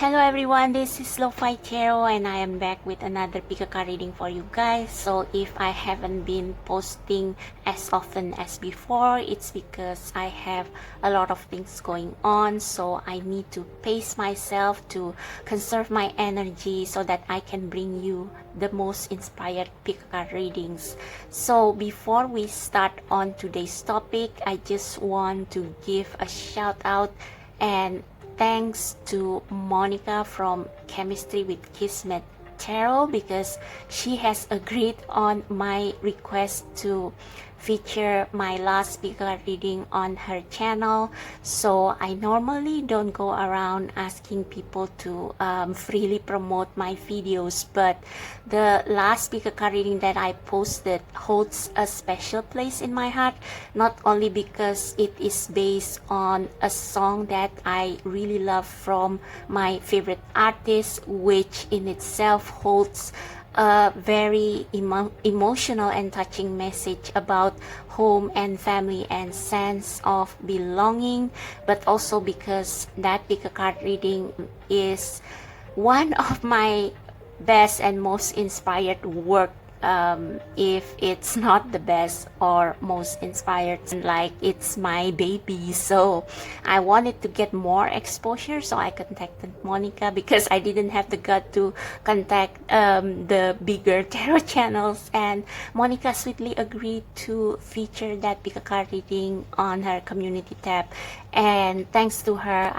Hello everyone, this is Lo-Fi Tarot and I am back with another pick a card reading for you guys. So if I haven't been posting as often as before, it's because I have a lot of things going on, so I need to pace myself to conserve my energy so that I can bring you the most inspired pick a card readings. So before we start on today's topic, I just want to give a shout out and thanks to Monica from Chemistry with Kismet Tarot, because she has agreed on my request to feature my last speaker reading on her channel. So I normally don't go around asking people to freely promote my videos, but the last speaker card reading that I posted holds a special place in my heart, not only because it is based on a song that I really love from my favorite artist, which in itself holds a very emotional and touching message about home and family and sense of belonging, but also because that pick a card reading is one of my best and most inspired work, if it's not the best or most inspired, like it's my baby. So I wanted to get more exposure, so I contacted Monica because I didn't have the gut to contact the bigger tarot channels, and Monica sweetly agreed to feature that pick a card reading on her community tab, and thanks to her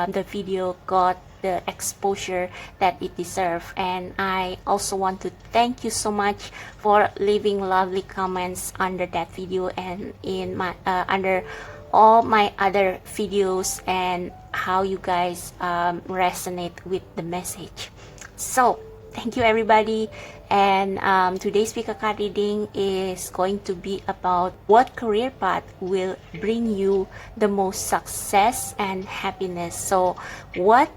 the video got the exposure that it deserves. And I also want to thank you so much for leaving lovely comments under that video and in my under all my other videos, and how you guys resonate with the message. So thank you everybody. And today's pick a card reading is going to be about what career path will bring you the most success and happiness. So what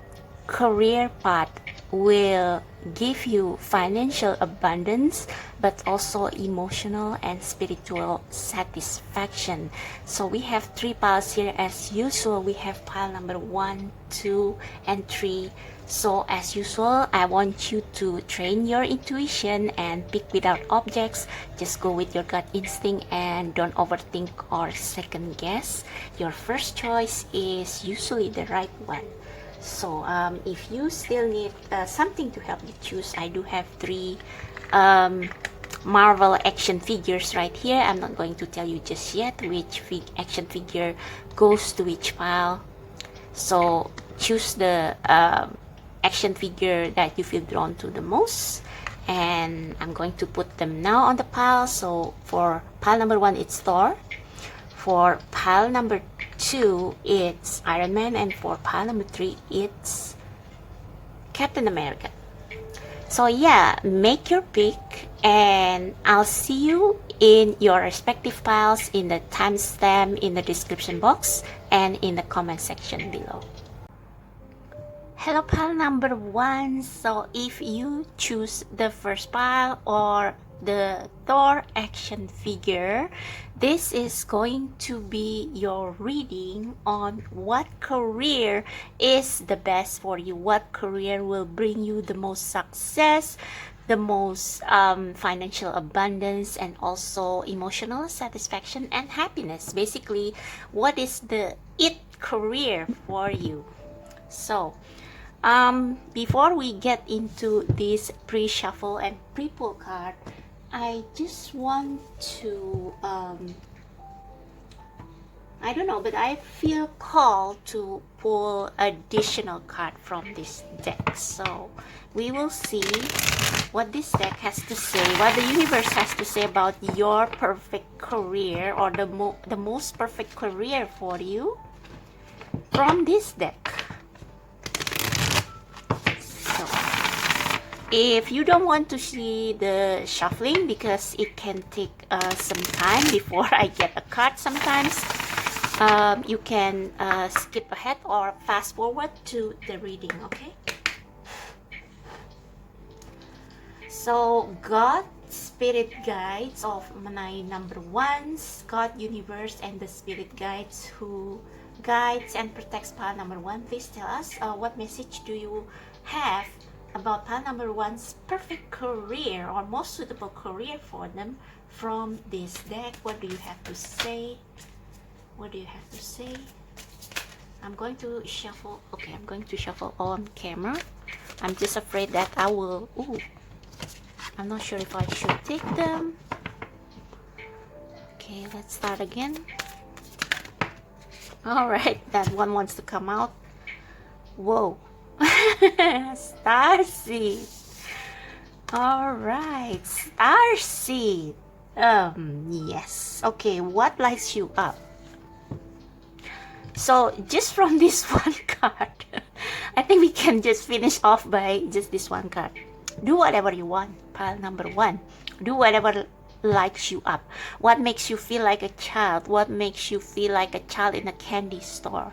career path will give you financial abundance, but also emotional and spiritual satisfaction? So we have three piles here as usual. We have pile number 1, 2, and 3. So as usual, I want you to train your intuition and pick without objects. Just go with your gut instinct and don't overthink or second guess. Your first choice is usually the right one. So if you still need something to help you choose, I do have 3 Marvel action figures right here. I'm not going to tell you just yet which action figure goes to which pile. So choose the action figure that you feel drawn to the most, and I'm going to put them now on the pile. So for pile number 1, it's Thor. For pile number 2, it's Iron Man, and for pile number 3, it's Captain America. So yeah, make your pick, and I'll see you in your respective piles in the timestamp in the description box and in the comment section below. Hello pile number 1. So if you choose the first pile or the Thor action figure, this is going to be your reading on what career is the best for you, what career will bring you the most success, the most financial abundance, and also emotional satisfaction and happiness. Basically, what is the it career for you? So before we get into this pre-shuffle and pre-pull card, I just want to I don't know, but I feel called to pull additional card from this deck. So we will see what this deck has to say, what the universe has to say about your perfect career, or the most perfect career for you from this deck. If you don't want to see the shuffling, because it can take some time before I get a card sometimes, you can skip ahead or fast forward to the reading, okay? So God spirit guides of my number ones, God, universe, and the spirit guides who guides and protects pile number one. Please tell us what message do you have about pile number one's perfect career or most suitable career for them from this deck. What do you have to say? What do you have to say? I'm going to shuffle. Okay, I'm going to shuffle on camera. I'm just afraid that I will. Ooh, I'm not sure if I should take them. Okay, let's start again. All right, that one wants to come out. Whoa, starseed. All right, starseed. Yes. Okay, what lights you up? So just from this one card, I think we can just finish off by just this one card. Do whatever you want, pile number one. Do whatever lights you up. What makes you feel like a child? What makes you feel like a child in a candy store?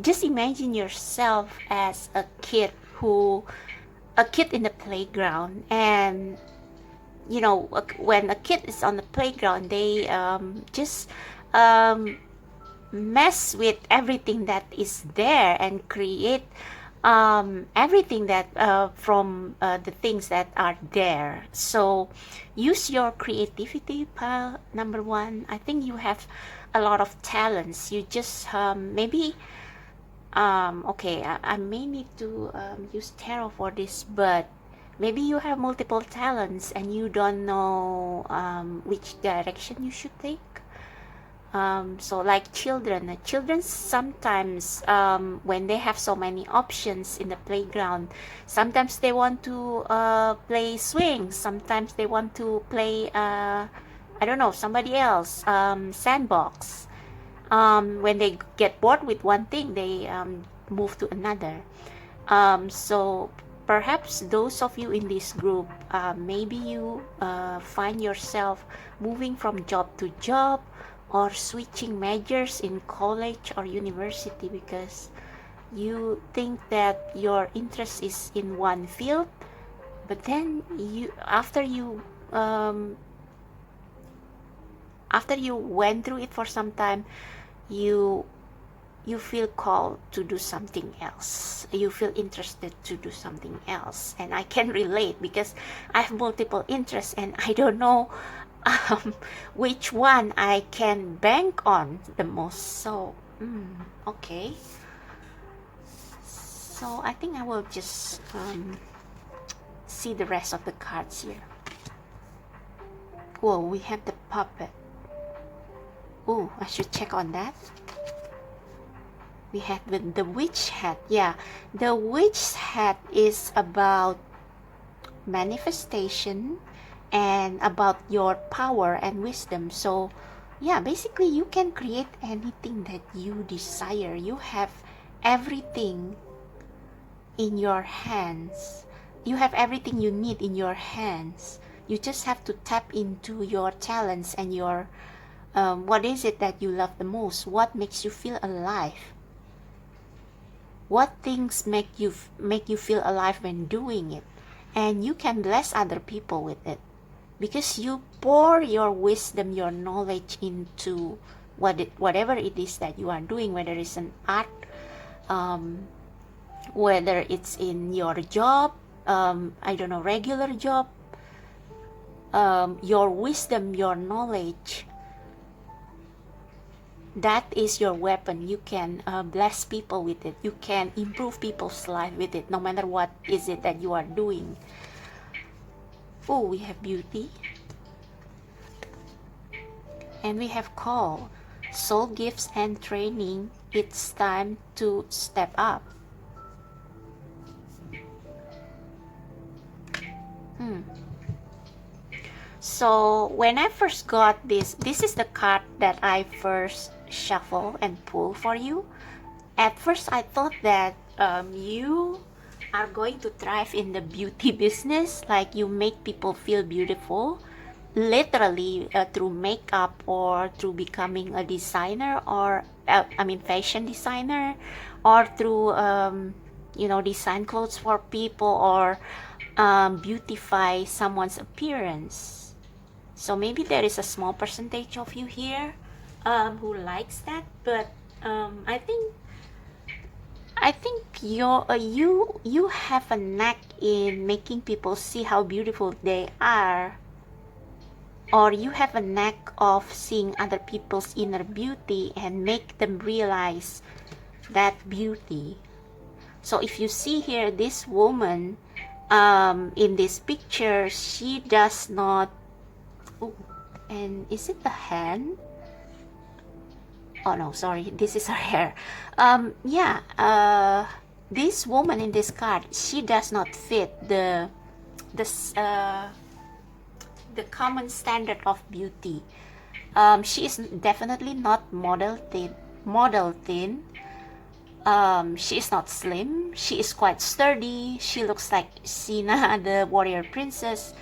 Just imagine yourself as a kid in the playground, and you know, when a kid is on the playground, they just mess with everything that is there and create everything that from the things that are there. So use your creativity, pile number one. I think you have a lot of talents. You just maybe okay, I may need to use tarot for this, but maybe you have multiple talents and you don't know which direction you should take. So like children sometimes when they have so many options in the playground, sometimes they want to play swing, sometimes they want to play I don't know, somebody else, sandbox. When they get bored with one thing, they move to another. So perhaps those of you in this group, maybe you find yourself moving from job to job or switching majors in college or university because you think that your interest is in one field, but then after you went through it for some time, you feel called to do something else. You feel interested to do something else, and I can relate because I have multiple interests and I don't know which one I can bank on the most. So okay, so I think I will just see the rest of the cards here. Whoa, we have the puppet. Oh, I should check on that. We have the witch hat. Yeah, the witch hat is about manifestation and about your power and wisdom. So yeah, basically you can create anything that you desire. You have everything in your hands. You have everything you need in your hands. You just have to tap into your talents and your what is it that you love the most? What makes you feel alive? What things make you feel alive when doing it? And you can bless other people with it because you pour your wisdom, your knowledge into whatever it is that you are doing, whether it's an art, whether it's in your job, I don't know, regular job, your wisdom, your knowledge, that is your weapon. You can bless people with it. You can improve people's life with it, no matter what is it that you are doing. Oh, we have beauty. And we have call. Soul gifts and training. It's time to step up. So when I first got this is the card that I first shuffle and pull for you. At first I thought that you are going to thrive in the beauty business, like you make people feel beautiful, literally through makeup or through becoming a designer, or fashion designer, or through design clothes for people, or beautify someone's appearance. So maybe there is a small percentage of you here who likes that, but I think you have a knack in making people see how beautiful they are, or you have a knack of seeing other people's inner beauty and make them realize that beauty. So if you see here this woman in this picture, she does not, oh, and is it a hand? Oh no, sorry, this is her hair. This woman in this card, she does not fit the common standard of beauty. She is definitely not model thin. She is not slim. She is quite sturdy. She looks like Sina, the warrior princess,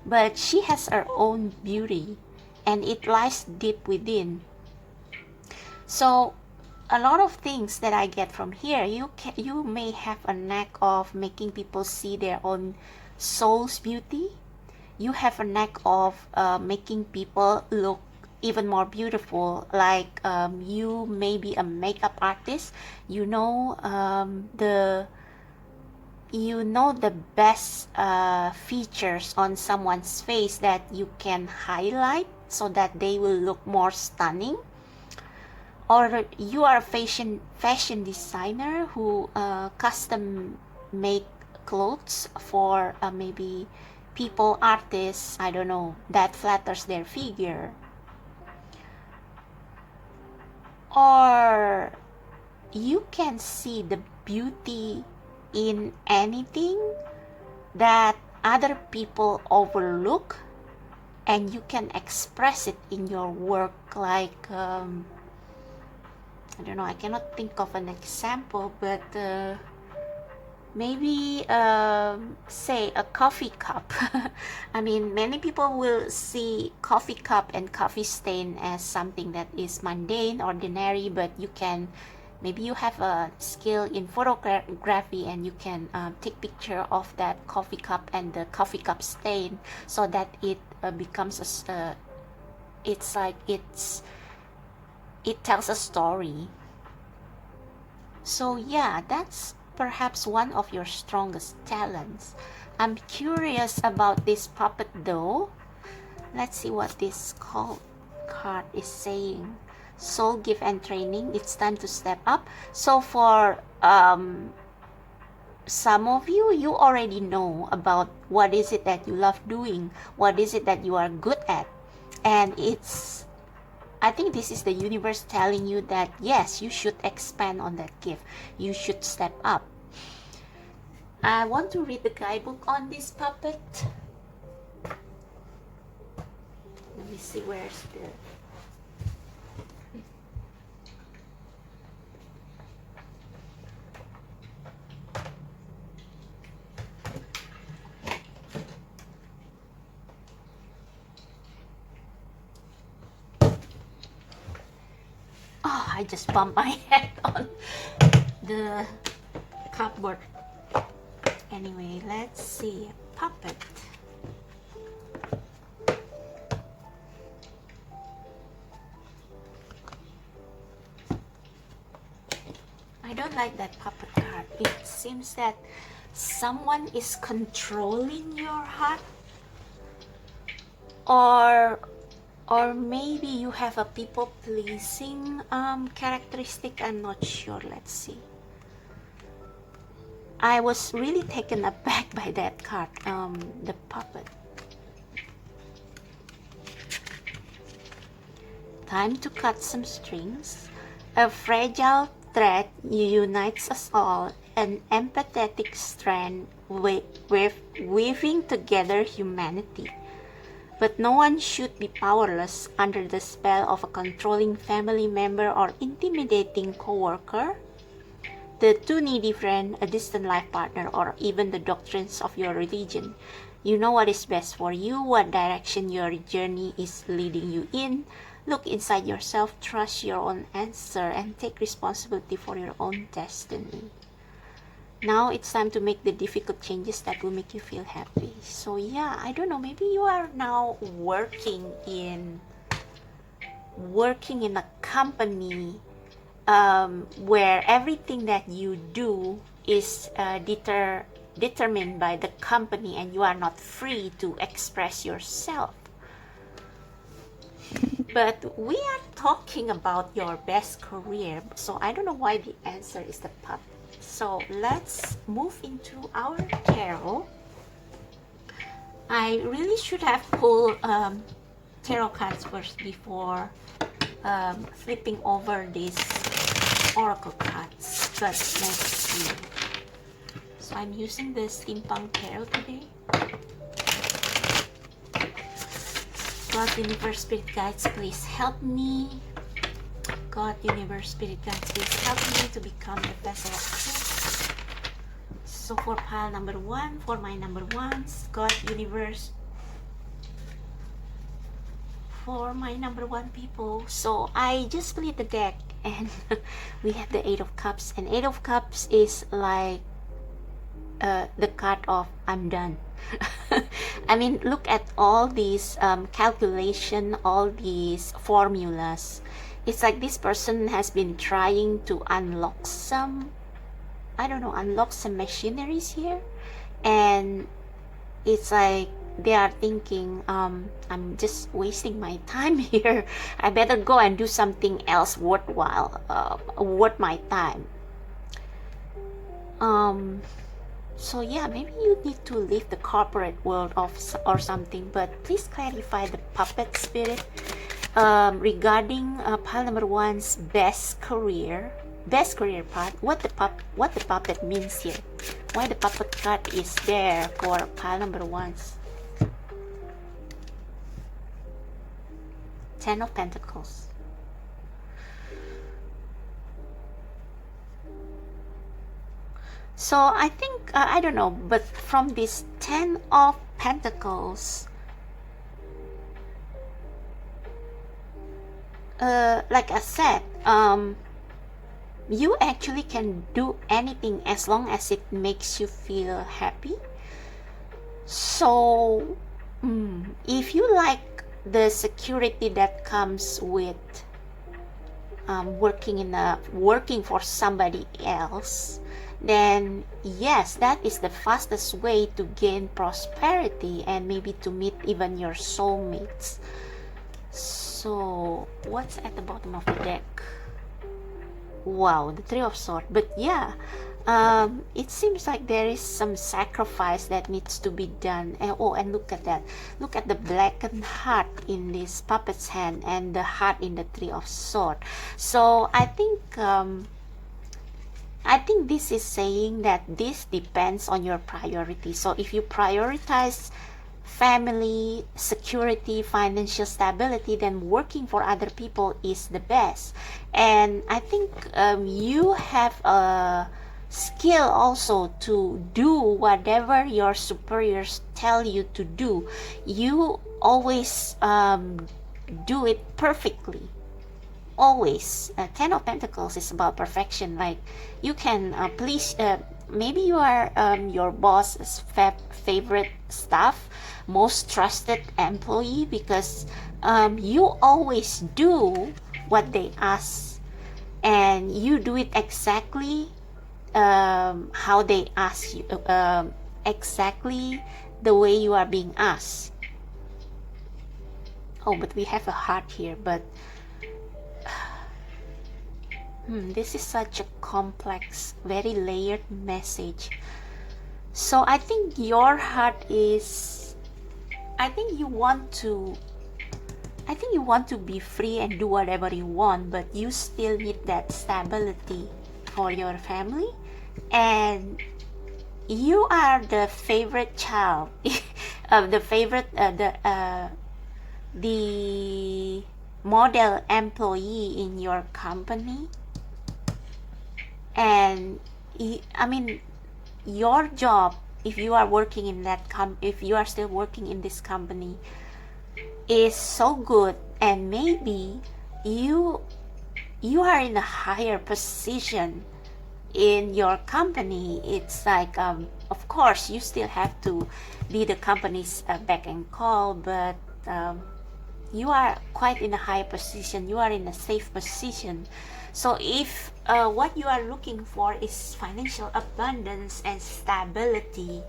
but she has her own beauty, and it lies deep within. So a lot of things that I get from here, you may have a knack of making people see their own soul's beauty. You have a knack of making people look even more beautiful, like you may be a makeup artist. You know the best features on someone's face that you can highlight so that they will look more stunning. Or you are a fashion designer who custom make clothes for maybe people, artists, I don't know, that flatters their figure. Or you can see the beauty in anything that other people overlook, and you can express it in your work, like I don't know, I cannot think of an example, but maybe say a coffee cup. I mean, many people will see coffee cup and coffee stain as something that is mundane, ordinary, but maybe you have a skill in photography and you can take picture of that coffee cup and the coffee cup stain so that it becomes it tells a story. So yeah, that's perhaps one of your strongest talents. I'm curious about this puppet though. Let's see what this card is saying. Soul gift and training, it's time to step up. So for some of you, you already know about what is it that you love doing, what is it that you are good at, and I think this is the universe telling you that yes, you should expand on that gift. You should step up. I want to read the guidebook on this puppet. Let me see where's the... Oh, I just bumped my head on the cupboard. Anyway, let's see. Puppet. I don't like that puppet card. It seems that someone is controlling your heart, or maybe you have a people-pleasing characteristic. I'm not sure. Let's see. I was really taken aback by that card, the puppet. Time to cut some strings. A fragile thread unites us all, an empathetic strand weaving together humanity. But no one should be powerless under the spell of a controlling family member or intimidating coworker, the too needy friend, a distant life partner, or even the doctrines of your religion. You know what is best for you, what direction your journey is leading you in. Look inside yourself, trust your own answer, and take responsibility for your own destiny. Now it's time to make the difficult changes that will make you feel happy. So yeah, I don't know, maybe you are now working in a company where everything that you do is determined by the company, and you are not free to express yourself. But we are talking about your best career, so I don't know why the answer is the pup. So let's move into our tarot. I really should have pulled tarot cards first before flipping over these oracle cards, but let's see. So I'm using the steampunk tarot today. God, universe, spirit guides, please help me. God, universe, spirit guides, please help me to become the vessel of truth. So for pile number 1, for my number 1s, God, universe, for my number 1 people. So I just split the deck, and we have the 8 of Cups, and 8 of Cups is like the card of I'm done. I mean, look at all these calculation, all these formulas. It's like this person has been trying to unlock some, I don't know, unlock some machineries here, and it's like they are thinking, I'm just wasting my time here. I better go and do something else worthwhile, worth my time. So yeah, maybe you need to leave the corporate world or something, but please clarify the puppet spirit regarding pile number 1's best career part. What the puppet means here, why the puppet card is there for pile number 1's. 10 of Pentacles. So I think, I don't know, but from this 10 of Pentacles, like I said, you actually can do anything as long as it makes you feel happy. So if you like the security that comes with working for somebody else, then yes, that is the fastest way to gain prosperity and maybe to meet even your soulmates. So what's at the bottom of the deck? Wow, the 3 of Swords. But yeah, it seems like there is some sacrifice that needs to be done. And look at that, look at the blackened heart in this puppet's hand and the heart in the 3 of Swords. So I think this is saying that this depends on your priority. So if you prioritize family, security, financial stability, then working for other people is the best. And I think you have a skill also to do whatever your superiors tell you to do. You always do it perfectly. Always. 10 of Pentacles is about perfection. Like you can please, maybe you are your boss's favorite staff, most trusted employee, because you always do what they ask, and you do it exactly how they ask you, exactly the way you are being asked. Oh, but we have a heart here, but this is such a complex, very layered message. So I think your heart is, I think you want to be free and do whatever you want, but you still need that stability for your family, and you are the favorite child of the favorite the model employee in your company. And I mean, your job, if you are working in that if you are still working in this company, is so good, and maybe you are in a higher position in your company, it's like, of course, you still have to be the company's back and call, but you are quite in a high position, you are in a safe position. So if what you are looking for is financial abundance and stability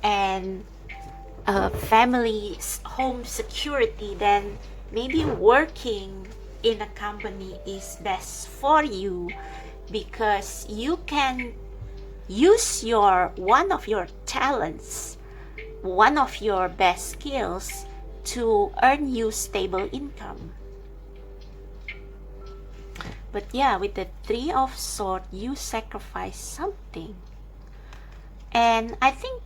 and family home security, then maybe working in a company is best for you, because you can use your one of your talents, one of your best skills to earn you stable income. But yeah, with the Three of Swords, you sacrifice something. And I think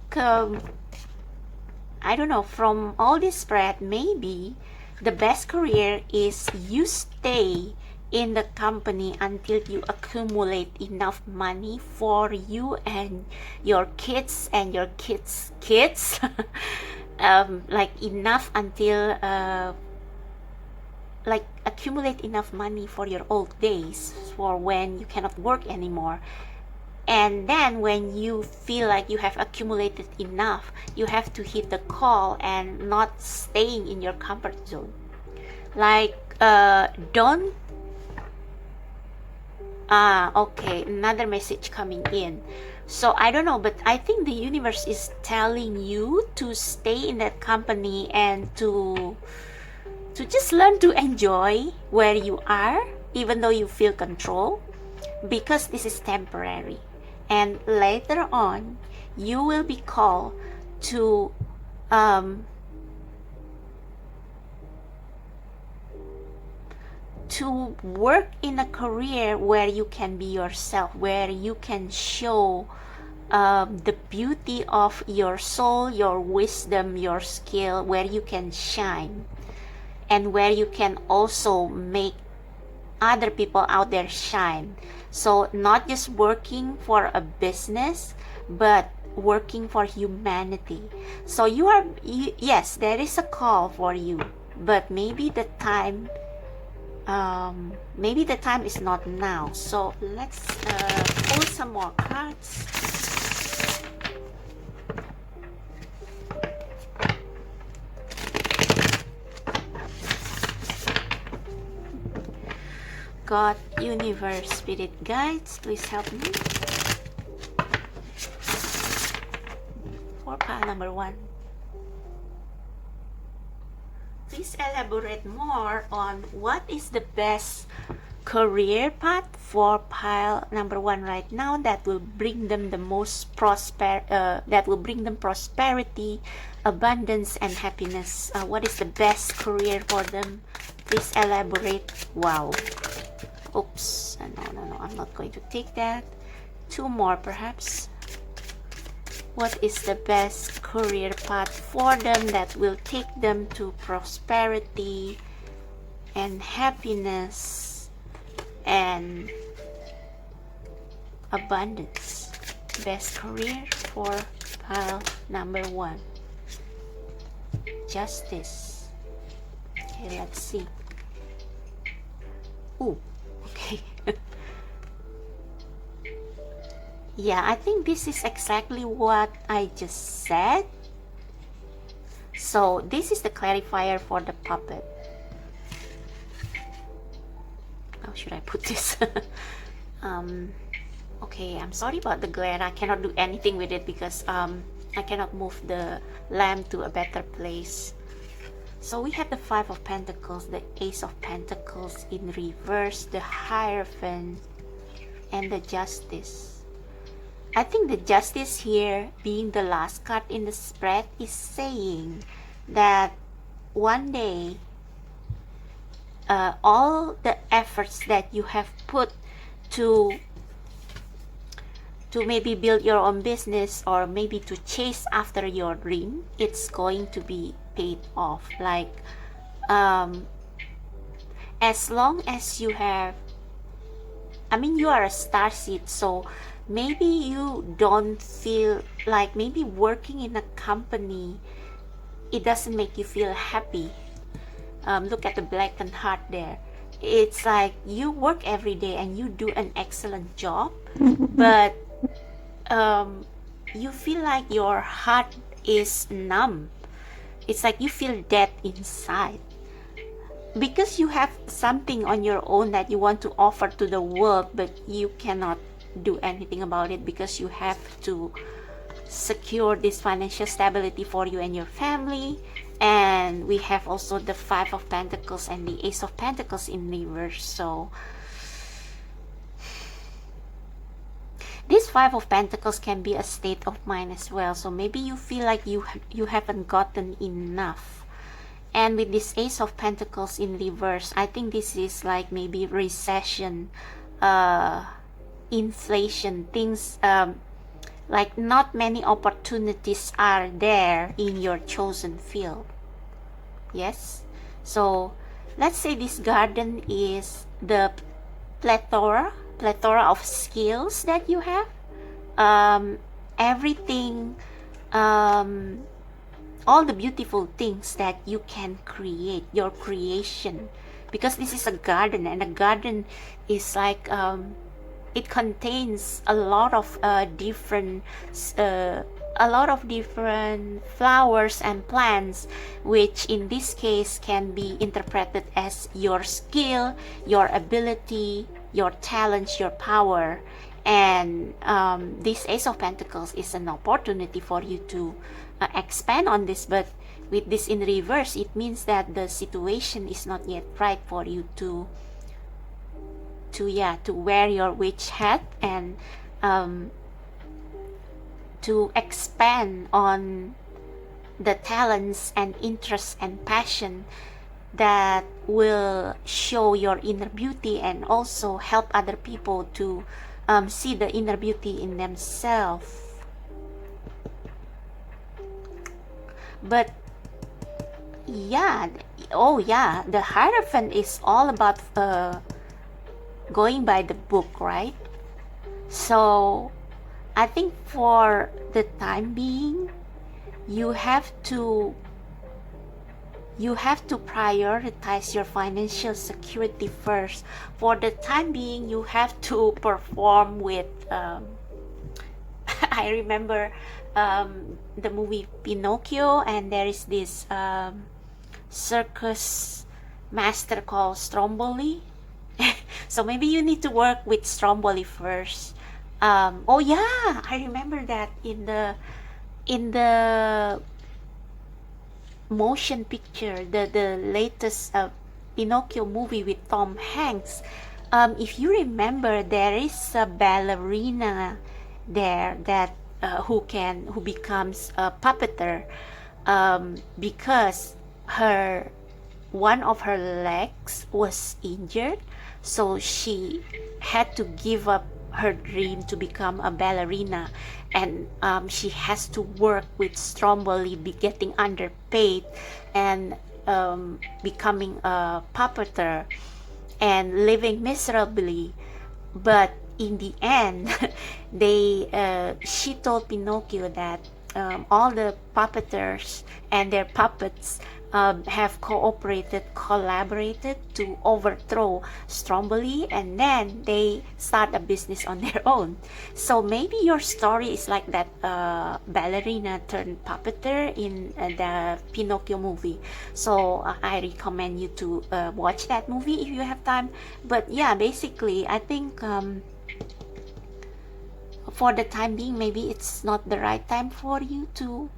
I don't know, from all this spread, maybe the best career is you stay in the company until you accumulate enough money for you and your kids and your kids' kids. Like enough until like accumulate enough money for your old days, for when you cannot work anymore. And then when you feel like you have accumulated enough, you have to hit the call and not staying in your comfort zone. Like don't okay, another message coming in. So I don't know, but I think the universe is telling you to stay in that company and to just learn to enjoy where you are, even though you feel control, because this is temporary. And later on, you will be called to work in a career where you can be yourself, where you can show the beauty of your soul, your wisdom, your skill, where you can shine, and where you can also make other people out there shine. So not just working for a business, but working for humanity. So yes, there is a call for you, but maybe the time is not now. So let's pull some more cards. God, universe, spirit guides, please help me. For pile number 1. Please elaborate more on what is the best career path for pile number 1 right now that will bring them the most that will bring them prosperity, abundance, and happiness. What is the best career for them? Please elaborate. Wow. Oops, no, I'm not going to take that. 2 more perhaps. What is the best career path for them that will take them to prosperity and happiness and abundance? Best career for pile number 1. Justice. Okay, let's see. Ooh, okay. Yeah, I think this is exactly what I just said. So this is the clarifier for the puppet. How should I put this? Okay, I'm sorry about the glare. I cannot do anything with it because I cannot move the lamp to a better place. So we have the 5 of Pentacles, the Ace of Pentacles in reverse, the Hierophant, and the Justice. I think the Justice here, being the last card in the spread, is saying that one day all the efforts that you have put to maybe build your own business or maybe to chase after your dream, it's going to be paid off. Like as long as you have, I mean, you are a starseed, so maybe you don't feel like maybe working in a company, it doesn't make you feel happy. Look at the blackened heart there. it's like you work every day and you do an excellent job, but you feel like your heart is numb. It's like you feel dead inside because you have something on your own that you want to offer to the world, but you cannot do anything about it because you have to secure this financial stability for you and your family. And we have also the Five of Pentacles and the Ace of Pentacles in reverse. So this Five of Pentacles can be a state of mind as well. So maybe you feel like you haven't gotten enough. And with this Ace of Pentacles in reverse, I think this is like maybe recession, inflation, things like not many opportunities are there in your chosen field. Yes, so let's say this garden is the plethora of skills that you have, everything, all the beautiful things that you can create, your creation, because this is a garden, and a garden is like it contains a lot of different flowers and plants, which in this case can be interpreted as your skill, your ability, your talents, your power. And this Ace of Pentacles is an opportunity for you to expand on this. But with this in reverse, it means that the situation is not yet right for you to wear your witch hat and to expand on the talents and interests and passion that will show your inner beauty and also help other people to see the inner beauty in themselves. But yeah, the Hierophant is all about going by the book, right? So I think for the time being, you have to prioritize your financial security first. For the time being, you have to perform with I remember the movie Pinocchio, and there is this circus master called Stromboli. So maybe you need to work with Stromboli first. Oh yeah, I remember that in the motion picture, the latest Pinocchio movie with Tom Hanks. If you remember, there is a ballerina there that who becomes a puppeteer because one of her legs was injured, so she had to give up her dream to become a ballerina, and she has to work with Stromboli, getting underpaid and becoming a puppeteer and living miserably. But in the end, she told Pinocchio that all the puppeteers and their puppets have collaborated to overthrow Stromboli, and then they start a business on their own. So maybe your story is like that ballerina turned puppeteer in the Pinocchio movie. So I recommend you to watch that movie if you have time. But yeah, basically I think for the time being, maybe it's not the right time for you to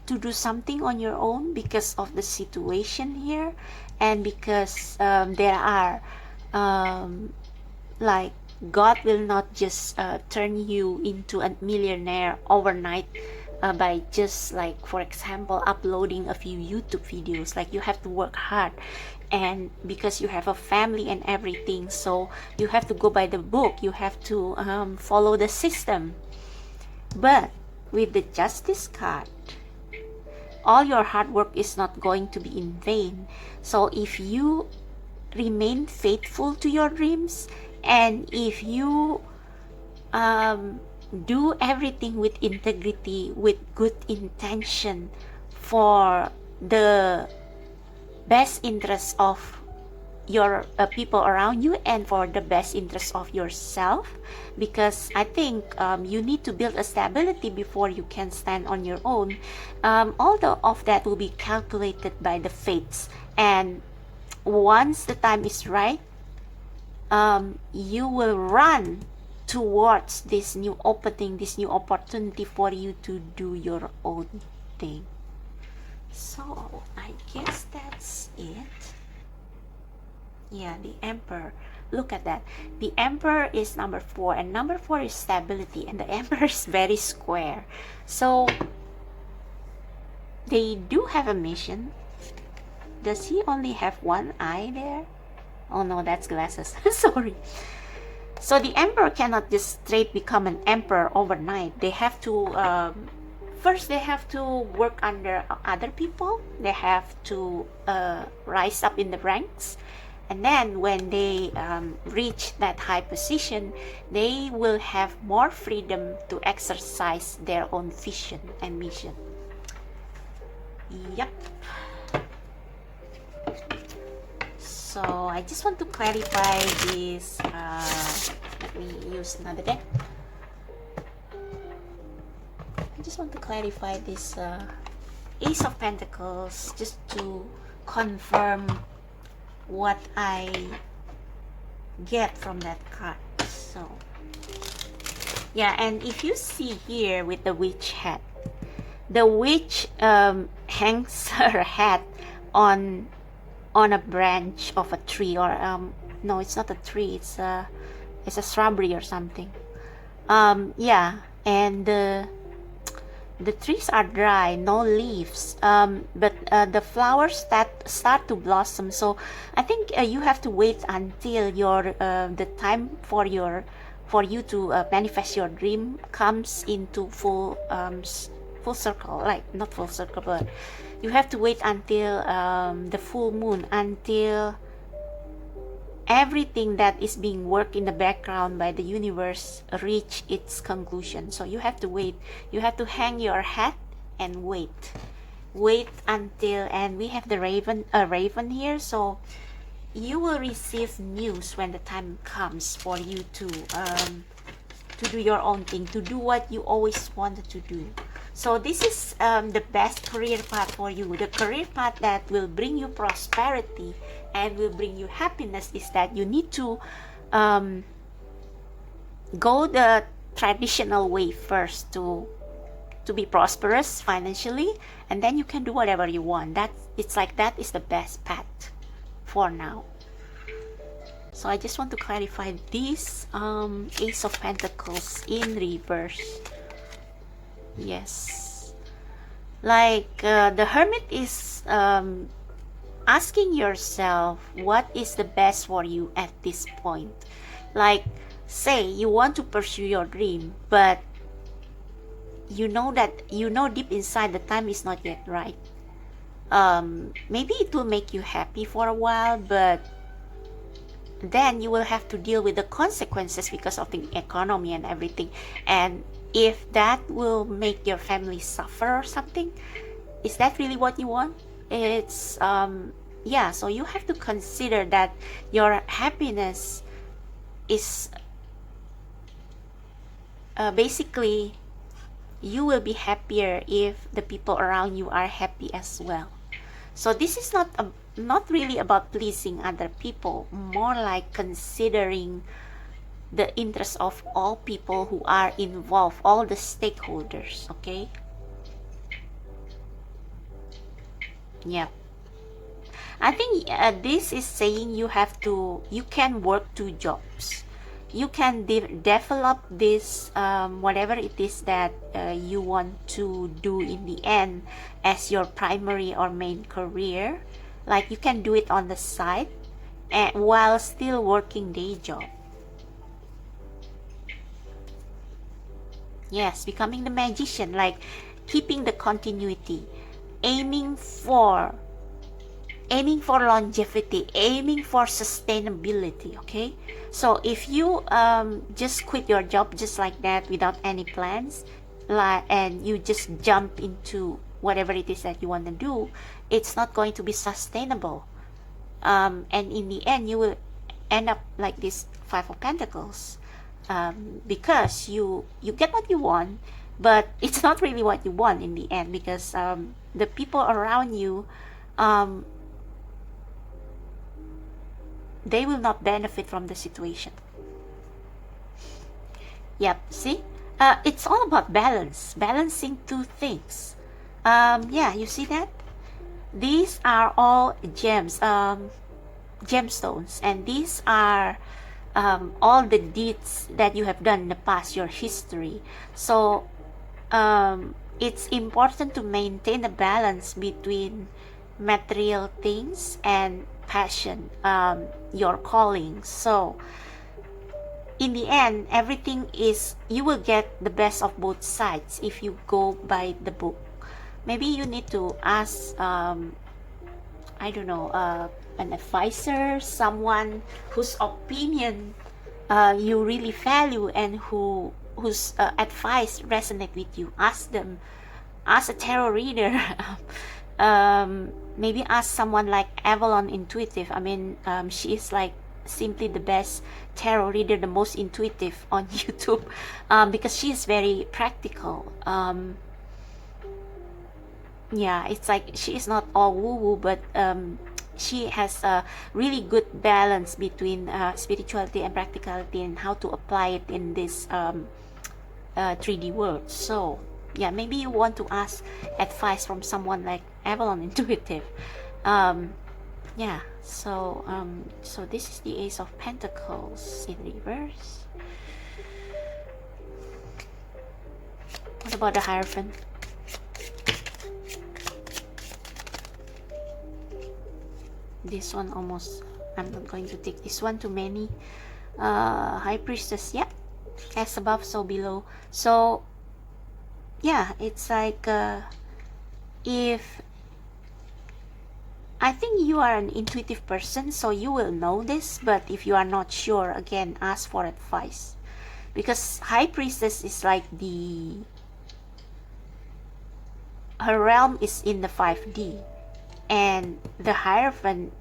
do something on your own because of the situation here, and because there are like God will not just turn you into a millionaire overnight by just, like, for example, uploading a few YouTube videos. Like, you have to work hard, and because you have a family and everything, so you have to go by the book, you have to follow the system. But with the Justice card, all your hard work is not going to be in vain. So if you remain faithful to your dreams, and if you do everything with integrity, with good intention, for the best interest of your people around you and for the best interest of yourself, because I think you need to build a stability before you can stand on your own. All of that will be calculated by the fates, and once the time is right, you will run towards this new opening, this new opportunity for you to do your own thing. So I guess that's it. Yeah, the Emperor. Look at that. The Emperor is number 4, and number 4 is stability, and the Emperor is very square. So they do have a mission. Does he only have one eye there? Oh no, that's glasses. Sorry. So the Emperor cannot just straight become an emperor overnight. They have to first they have to work under other people. They have to rise up in the ranks, and then when they reach that high position, they will have more freedom to exercise their own vision and mission. Yep. So I just want to clarify this. Let me use another deck. I just want to clarify this Ace of Pentacles, just to confirm what I get from that card. So yeah, and if you see here with the witch hat, the witch hangs her hat on a branch of a tree, or no, it's not a tree, it's a shrubbery or something. Yeah, and the trees are dry, no leaves, but the flowers that start to blossom. So I think you have to wait until your the time for you to manifest your dream comes into full circle, like not full circle, but you have to wait until the full moon, until everything that is being worked in the background by the universe reach its conclusion. So you have to wait. You have to hang your hat and wait until, and we have the raven here, so you will receive news when the time comes for you to do your own thing, to do what you always wanted to do. So this is the best career path for you. The career path that will bring you prosperity and will bring you happiness is that you need to go the traditional way first to be prosperous financially, and then you can do whatever you want. That is the best path for now. So I just want to clarify this Ace of Pentacles in reverse. Yes, like the Hermit is asking yourself what is the best for you at this point. Like, say you want to pursue your dream, but you know deep inside the time is not yet right. Maybe it will make you happy for a while, but then you will have to deal with the consequences because of the economy and everything. And if that will make your family suffer or something, is that really what you want? It's yeah, so you have to consider that your happiness is basically, you will be happier if the people around you are happy as well. So this is not really about pleasing other people, more like considering the interest of all people who are involved, all the stakeholders. Okay. Yeah, I think this is saying you can work 2 jobs. You can develop this whatever it is that you want to do in the end as your primary or main career. Like, you can do it on the side and while still working day job. Yes, becoming the magician, like keeping the continuity, aiming for longevity, aiming for sustainability. Okay, so if you just quit your job just like that without any plans, and you just jump into whatever it is that you want to do, it's not going to be sustainable. And in the end, you will end up like this Five of Pentacles, because you get what you want, but it's not really what you want in the end, because the people around you, they will not benefit from the situation. Yep, see, it's all about balancing two things. Yeah, you see that? These are all gems, gemstones, and these are all the deeds that you have done in the past, your history. So it's important to maintain a balance between material things and passion, your calling. So in the end, everything is, you will get the best of both sides if you go by the book. Maybe you need to ask, I don't know, an advisor, someone whose opinion you really value and whose advice resonate with you. Ask them. Ask a tarot reader. Maybe ask someone like Avalon Intuitive. I mean, she is like simply the best tarot reader, the most intuitive on YouTube, because she is very practical. Yeah, it's like she is not all woo-woo, but she has a really good balance between spirituality and practicality, and how to apply it in this 3D world. So yeah, maybe you want to ask advice from someone like Avalon Intuitive. Yeah, so so this is the Ace of Pentacles in reverse. What about the Hierophant? This one almost, I'm not going to take this one, too many. High Priestess, yeah, as above so below. So yeah, it's like if I think you are an intuitive person, so you will know this, but if you are not sure, again, ask for advice, because High Priestess is like her realm is in the 5D, and the Hierophant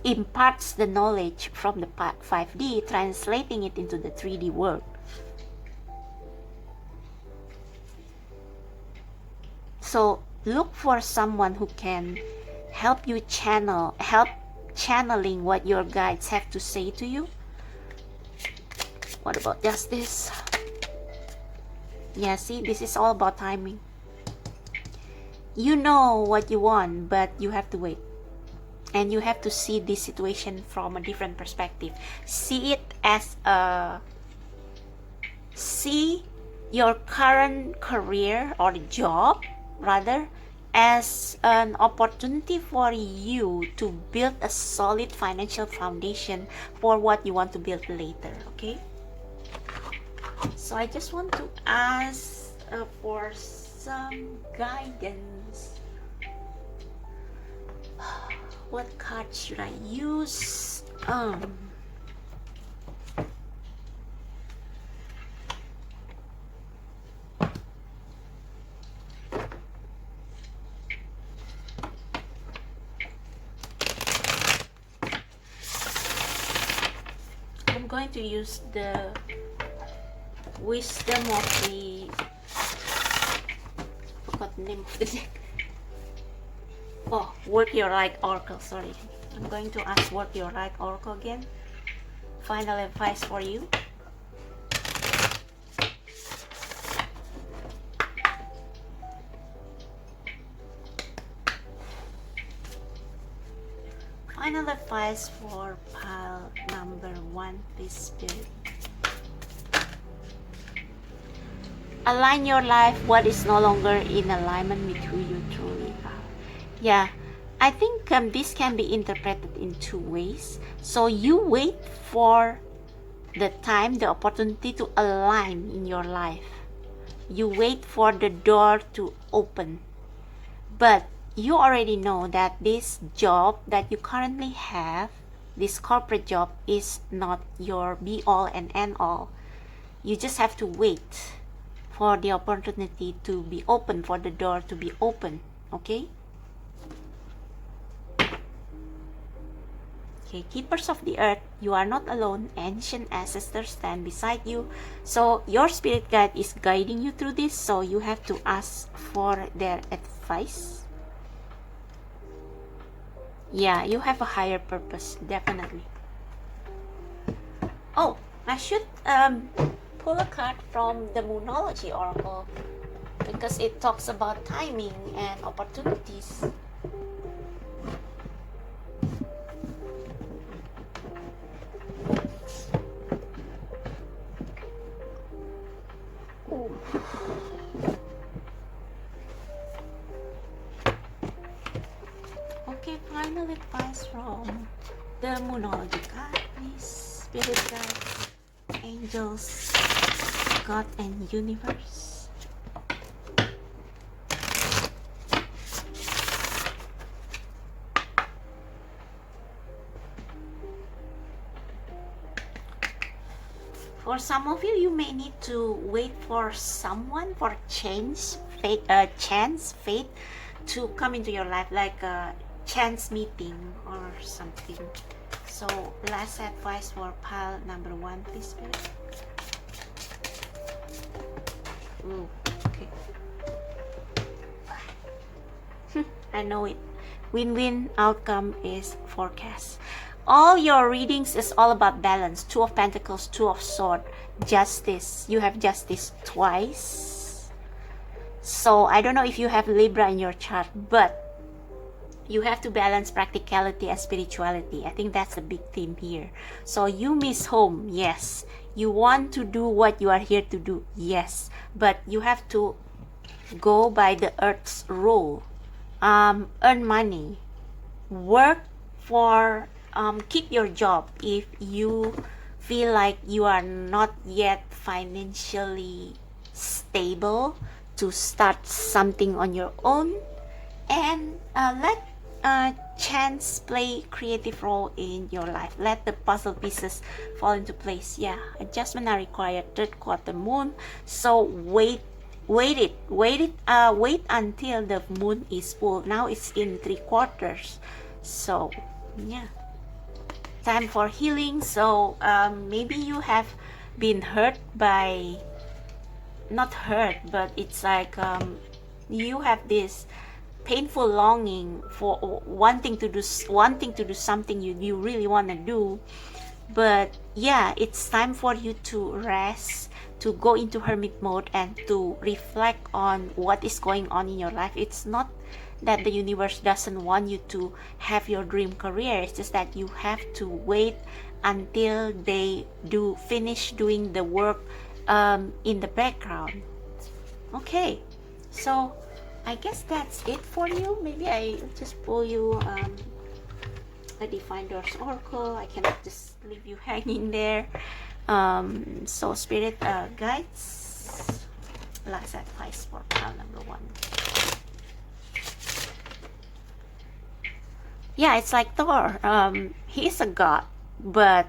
imparts the knowledge from the 5D, translating it into the 3D world. So look for someone who can help you channeling what your guides have to say to you. What about Justice? Yeah, see, this is all about timing. You know what you want, but you have to wait. And you have to see this situation from a different perspective. See it as see your current career or job, rather, as an opportunity for you to build a solid financial foundation for what you want to build later, okay? So I just want to ask for some guidance. What card should I use? I'm going to use the wisdom of the, forgot the name of the deck. Oh, Work Your Right Oracle, sorry. I'm going to ask Work Your Right Oracle again. Final advice for you. Final advice for pile number 1, please, Spirit. Align your life what is no longer in alignment with who you truly are. Yeah, I think this can be interpreted in two ways. So you wait for the time, the opportunity to align in your life. You wait for the door to open. But you already know that this job that you currently have, this corporate job, is not your be all and end all. You just have to wait for the opportunity to be open, for the door to be open, okay? Okay, keepers of the earth, you are not alone. Ancient ancestors stand beside you. So your spirit guide is guiding you through this, so you have to ask for their advice. Yeah, you have a higher purpose, definitely. Oh, I should pull a card from the Moonology Oracle because it talks about timing and opportunities. Ooh. Okay, final advice from the Moonology card, please. Spirit guides, angels, God and universe. For some of you, you may need to wait for someone, for chance, fate to come into your life, like a chance meeting or something. So last advice for pile number 1, please, Spirit. Ooh, okay. I know it. Win-win outcome is forecast. All your readings is all about balance. 2 of Pentacles, 2 of Swords, justice. You have justice twice. So I don't know if you have Libra in your chart, but you have to balance practicality and spirituality. I think that's a big theme here. So you miss home, yes. You want to do what you are here to do, yes. But you have to go by the earth's rule. Earn money. Work for, keep your job if you feel like you are not yet financially stable to start something on your own. And let chance play creative role in your life. Let the puzzle pieces fall into place. Yeah, adjustment are required. 3rd quarter moon. So wait until the moon is full. Now it's in 3 quarters. So yeah, time for healing. So maybe you have been hurt by, not hurt, but it's like you have this painful longing for wanting to do something you really want to do. But yeah, it's time for you to rest, to go into hermit mode and to reflect on what is going on in your life. It's not that the universe doesn't want you to have your dream career. It's just that you have to wait until they finish doing the work in the background. Okay, so I guess that's it for you. Maybe I just pull you a Divine Doors Oracle. I cannot just leave you hanging there. So Spirit guides, last advice for pile number 1. Yeah, it's like Thor. He is a god, but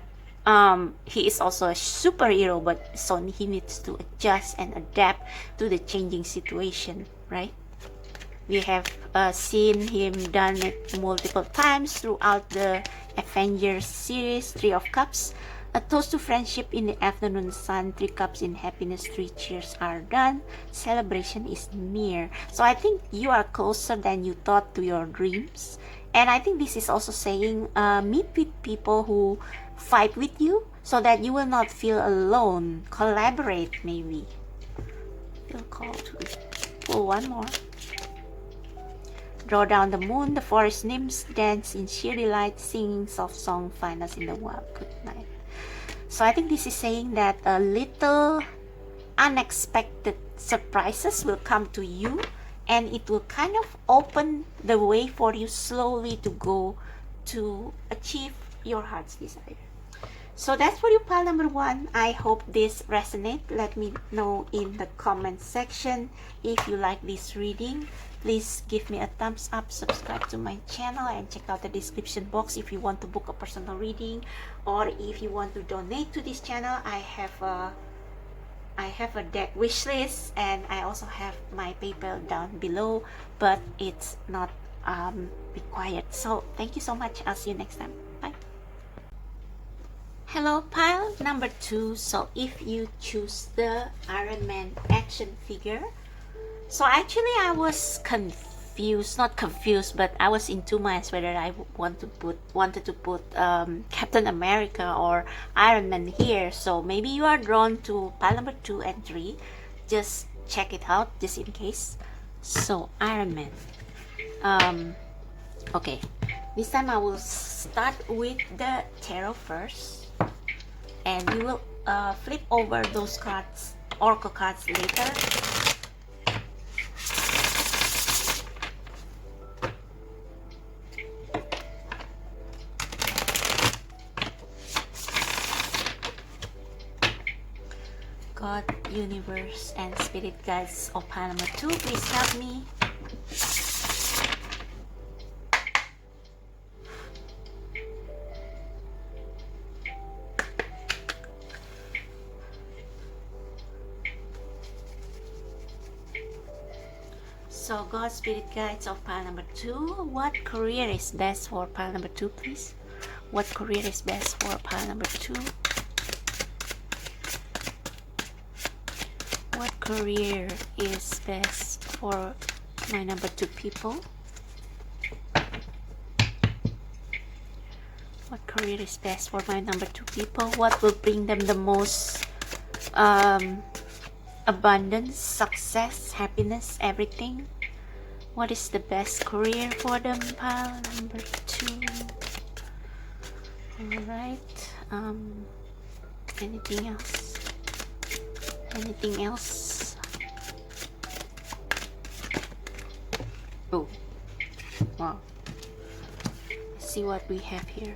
he is also a superhero, but so he needs to adjust and adapt to the changing situation, right? We have seen him done it multiple times throughout the Avenger series. 3 of Cups, a toast to friendship in the afternoon sun. 3 cups in happiness. 3 cheers are done. Celebration is near. So I think you are closer than you thought to your dreams. And I think this is also saying meet with people who fight with you so that you will not feel alone. Collaborate, maybe. Feel called to pull one more. Draw down the moon. The forest nymphs dance in sheer delight, singing soft song, find us in the wild. Good night. So I think this is saying that a little unexpected surprises will come to you, and it will kind of open the way for you slowly to go to achieve your heart's desire. So that's for you, pile number 1. I hope this resonates. Let me know in the comment section if you like this reading. Please give me a thumbs up, subscribe to my channel, and check out the description box if you want to book a personal reading, or if you want to donate to this channel. I have a deck wish list, and I also have my PayPal down below, but it's not required. So thank you so much. I'll see you next time. Bye. Hello, pile number 2. So if you choose the Iron Man action figure, so actually I was confused, not confused, but I was in two minds whether I wanted to put Captain America or Iron Man here. So maybe you are drawn to pile number 2 and 3. Just check it out, just in case. So Iron Man. Okay, this time I will start with the tarot first, and you will flip over those cards, oracle cards, later. God, universe, and spirit guides of pile number 2, please help me. So God, spirit guides of pile number 2, what career is best for pile number 2, please? What career is best for pile number 2? What career is best for my number 2 people? What career is best for my number 2 people? What will bring them the most abundance, success, happiness, everything? What is the best career for them, pile number 2? Alright, anything else? Anything else? Oh, wow. Let's see what we have here.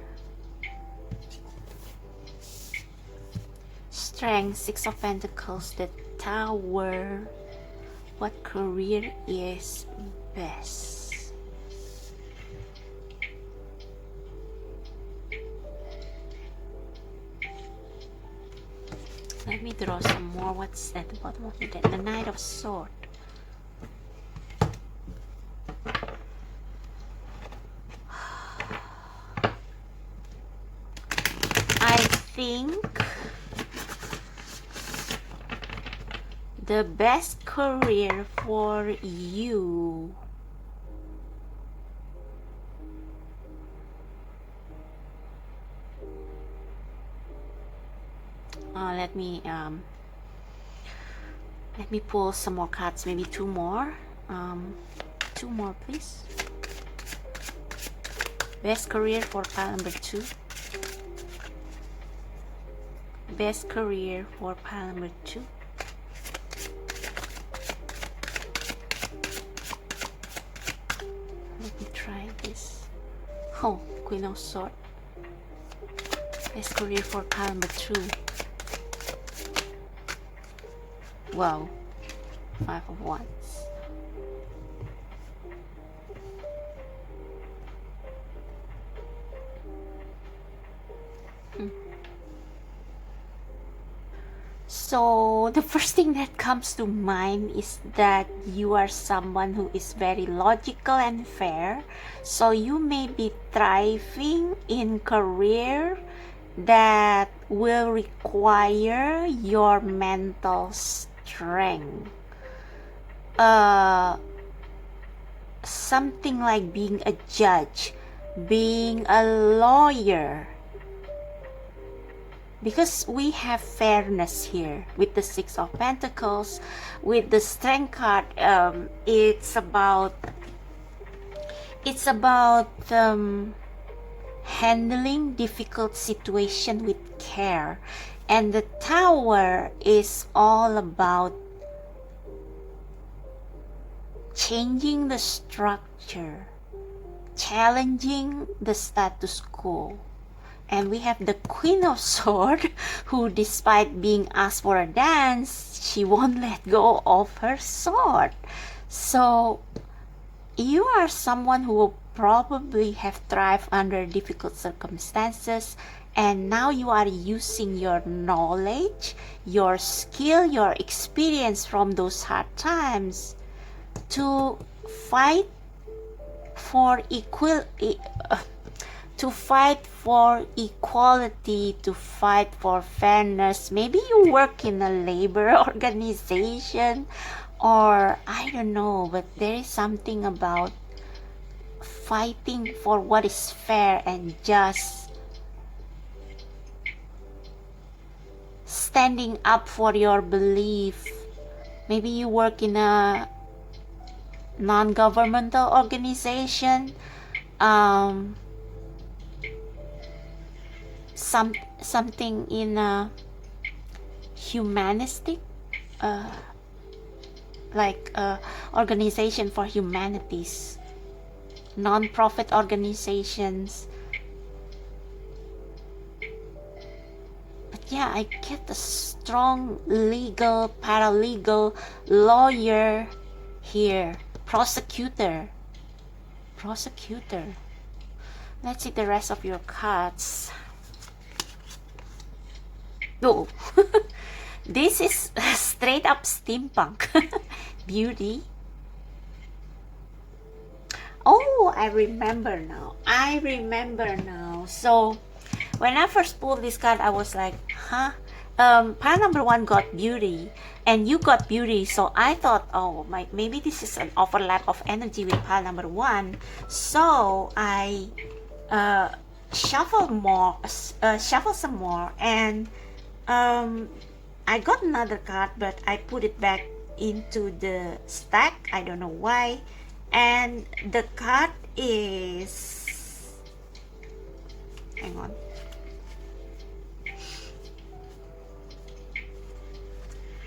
Strength, 6 of Pentacles, the Tower. What career is best? Let me draw some more. What's at the bottom of the deck? The Knight of Swords. I think the best career for you let me pull some more cards, maybe two more, please. Best career for pile number 2. Best career for pile number 2. Let me try this. Oh, Queen of Swords. Best career for pile number 2. Wow, 5 of Wands. So the first thing that comes to mind is that you are someone who is very logical and fair. So you may be thriving in career that will require your mental strength. Something like being a judge, being a lawyer. Because we have fairness here with the 6 of Pentacles, with the Strength card. It's about handling difficult situation with care, and the Tower is all about changing the structure, challenging the status quo. And we have the Queen of Swords, who despite being asked for a dance, she won't let go of her sword. So you are someone who will probably have thrived under difficult circumstances, and now you are using your knowledge, your skill, your experience from those hard times to fight for to fight for equality, to fight for fairness. Maybe you work in a labor organization, or I don't know, but there is something about fighting for what is fair and just, standing up for your belief. Maybe you work in a non-governmental organization, something in a humanistic, like organization for humanities, non-profit organizations. But yeah, I get a strong legal, paralegal, lawyer here, prosecutor. Let's see the rest of your cards. Oh, this is straight up steampunk. Beauty. Oh, I remember now. So when I first pulled this card, I was like, huh? Pile number 1 got beauty, and you got beauty. So I thought, oh, maybe this is an overlap of energy with pile number 1. So I shuffle some more, and I got another card, but I put it back into the stack. I don't know why. And the card is, hang on,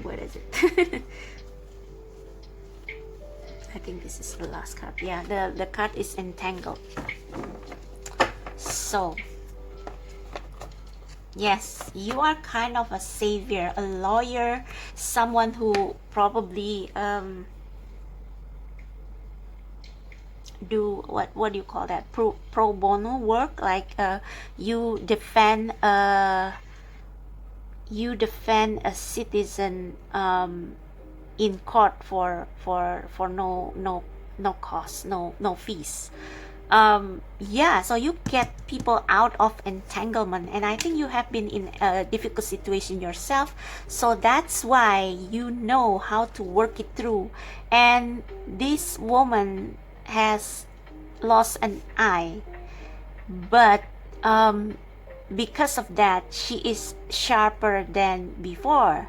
what is it? I think this is the last card. Yeah, the card is entangled. So yes, you are kind of a savior, a lawyer, someone who probably do what do you call that, pro bono work, like you defend a citizen in court for no cost, no fees. Yeah, so you get people out of entanglement, and I think you have been in a difficult situation yourself, so that's why you know how to work it through. And this woman has lost an eye, but because of that, she is sharper than before.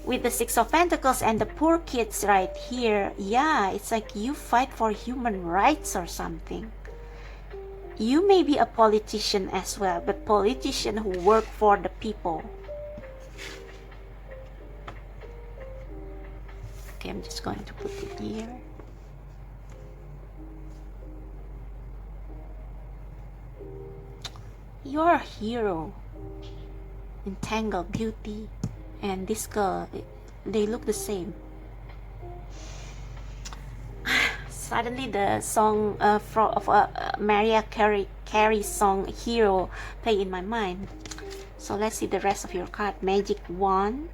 With the Six of Pentacles and the poor kids right here, yeah, it's like you fight for human rights or something. You may be a politician as well, but politician who work for the people. Okay, I'm just going to put it here. You're a hero. Entangled, beauty, and this girl, they look the same. Suddenly the song of Mariah Carey's song Hero play in my mind. So let's see the rest of your card. Magic Wand.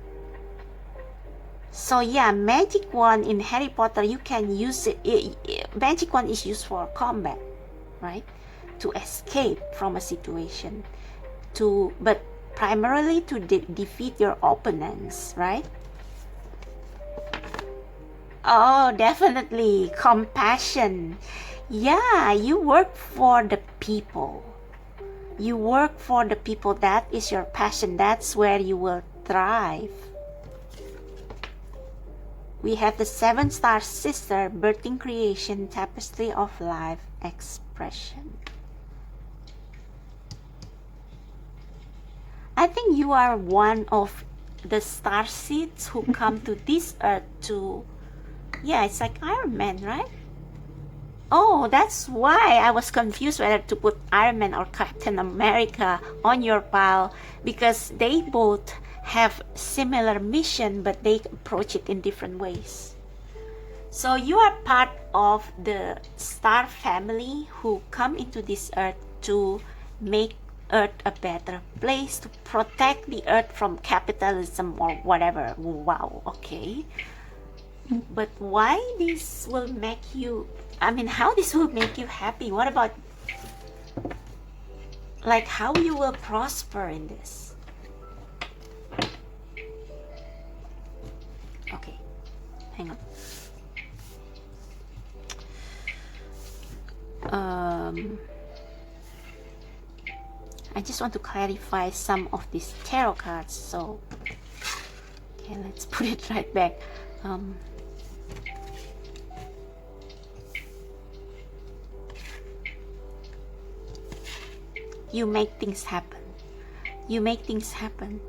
So yeah, Magic Wand in Harry Potter, you can use it. Magic Wand is used for combat, right? To escape from a situation, but primarily to defeat your opponents, right? Oh, definitely compassion. Yeah, you work for the people. You work for the people. That is your passion. That's where you will thrive. We have the 7-star sister, birthing creation, tapestry of life, expression. I think you are one of the star seeds who come to this earth to, yeah, it's like Iron Man, right? Oh, that's why I was confused whether to put Iron Man or Captain America on your pile, because they both have similar mission, but they approach it in different ways. So you are part of the star family who come into this earth to make earth a better place, to protect the earth from capitalism or whatever. Wow, okay. But why this will make you, I mean, how this will make you happy? What about like how you will prosper in this. Okay, hang on. I just want to clarify some of these tarot cards, so okay, let's put it right back. You make things happen. You make things happen.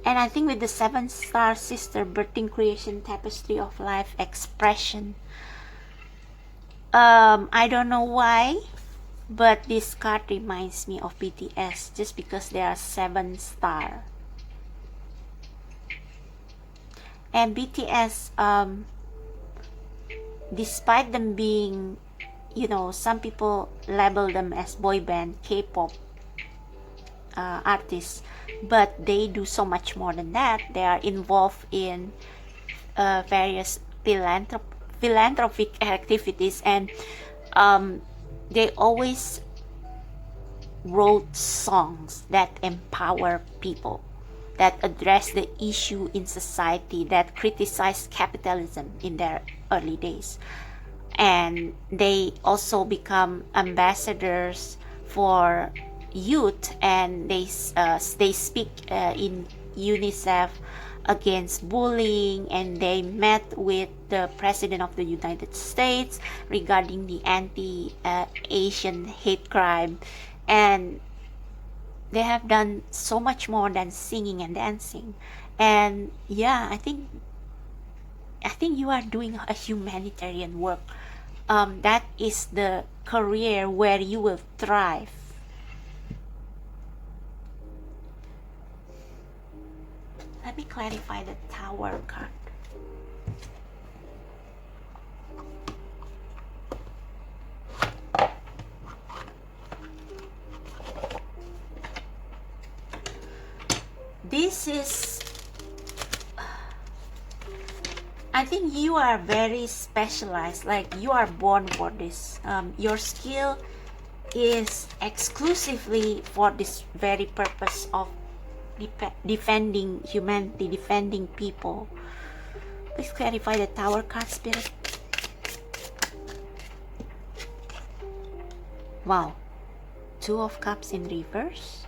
And I think with the 7-star sister, birthing, creation, tapestry of life, expression. I don't know why, but this card reminds me of BTS just because they are 7-star. And BTS, despite them being, you know, some people label them as boy band, K-pop artists, but they do so much more than that. They are involved in various philanthropic activities, and they always wrote songs that empower people, that address the issue in society, that criticize capitalism in their early days. And they also become ambassadors for youth, and they speak in UNICEF against bullying, and they met with the President of the United States regarding the anti-Asian hate crime, and they have done so much more than singing and dancing. And yeah, I think you are doing a humanitarian work. That is the career where you will thrive. Let me clarify the Tower card. This is, I think you are very specialized, like you are born for this. Your skill is exclusively for this very purpose of defending humanity, defending people. Please clarify the Tower card, Spirit. Wow. 2 of Cups in reverse.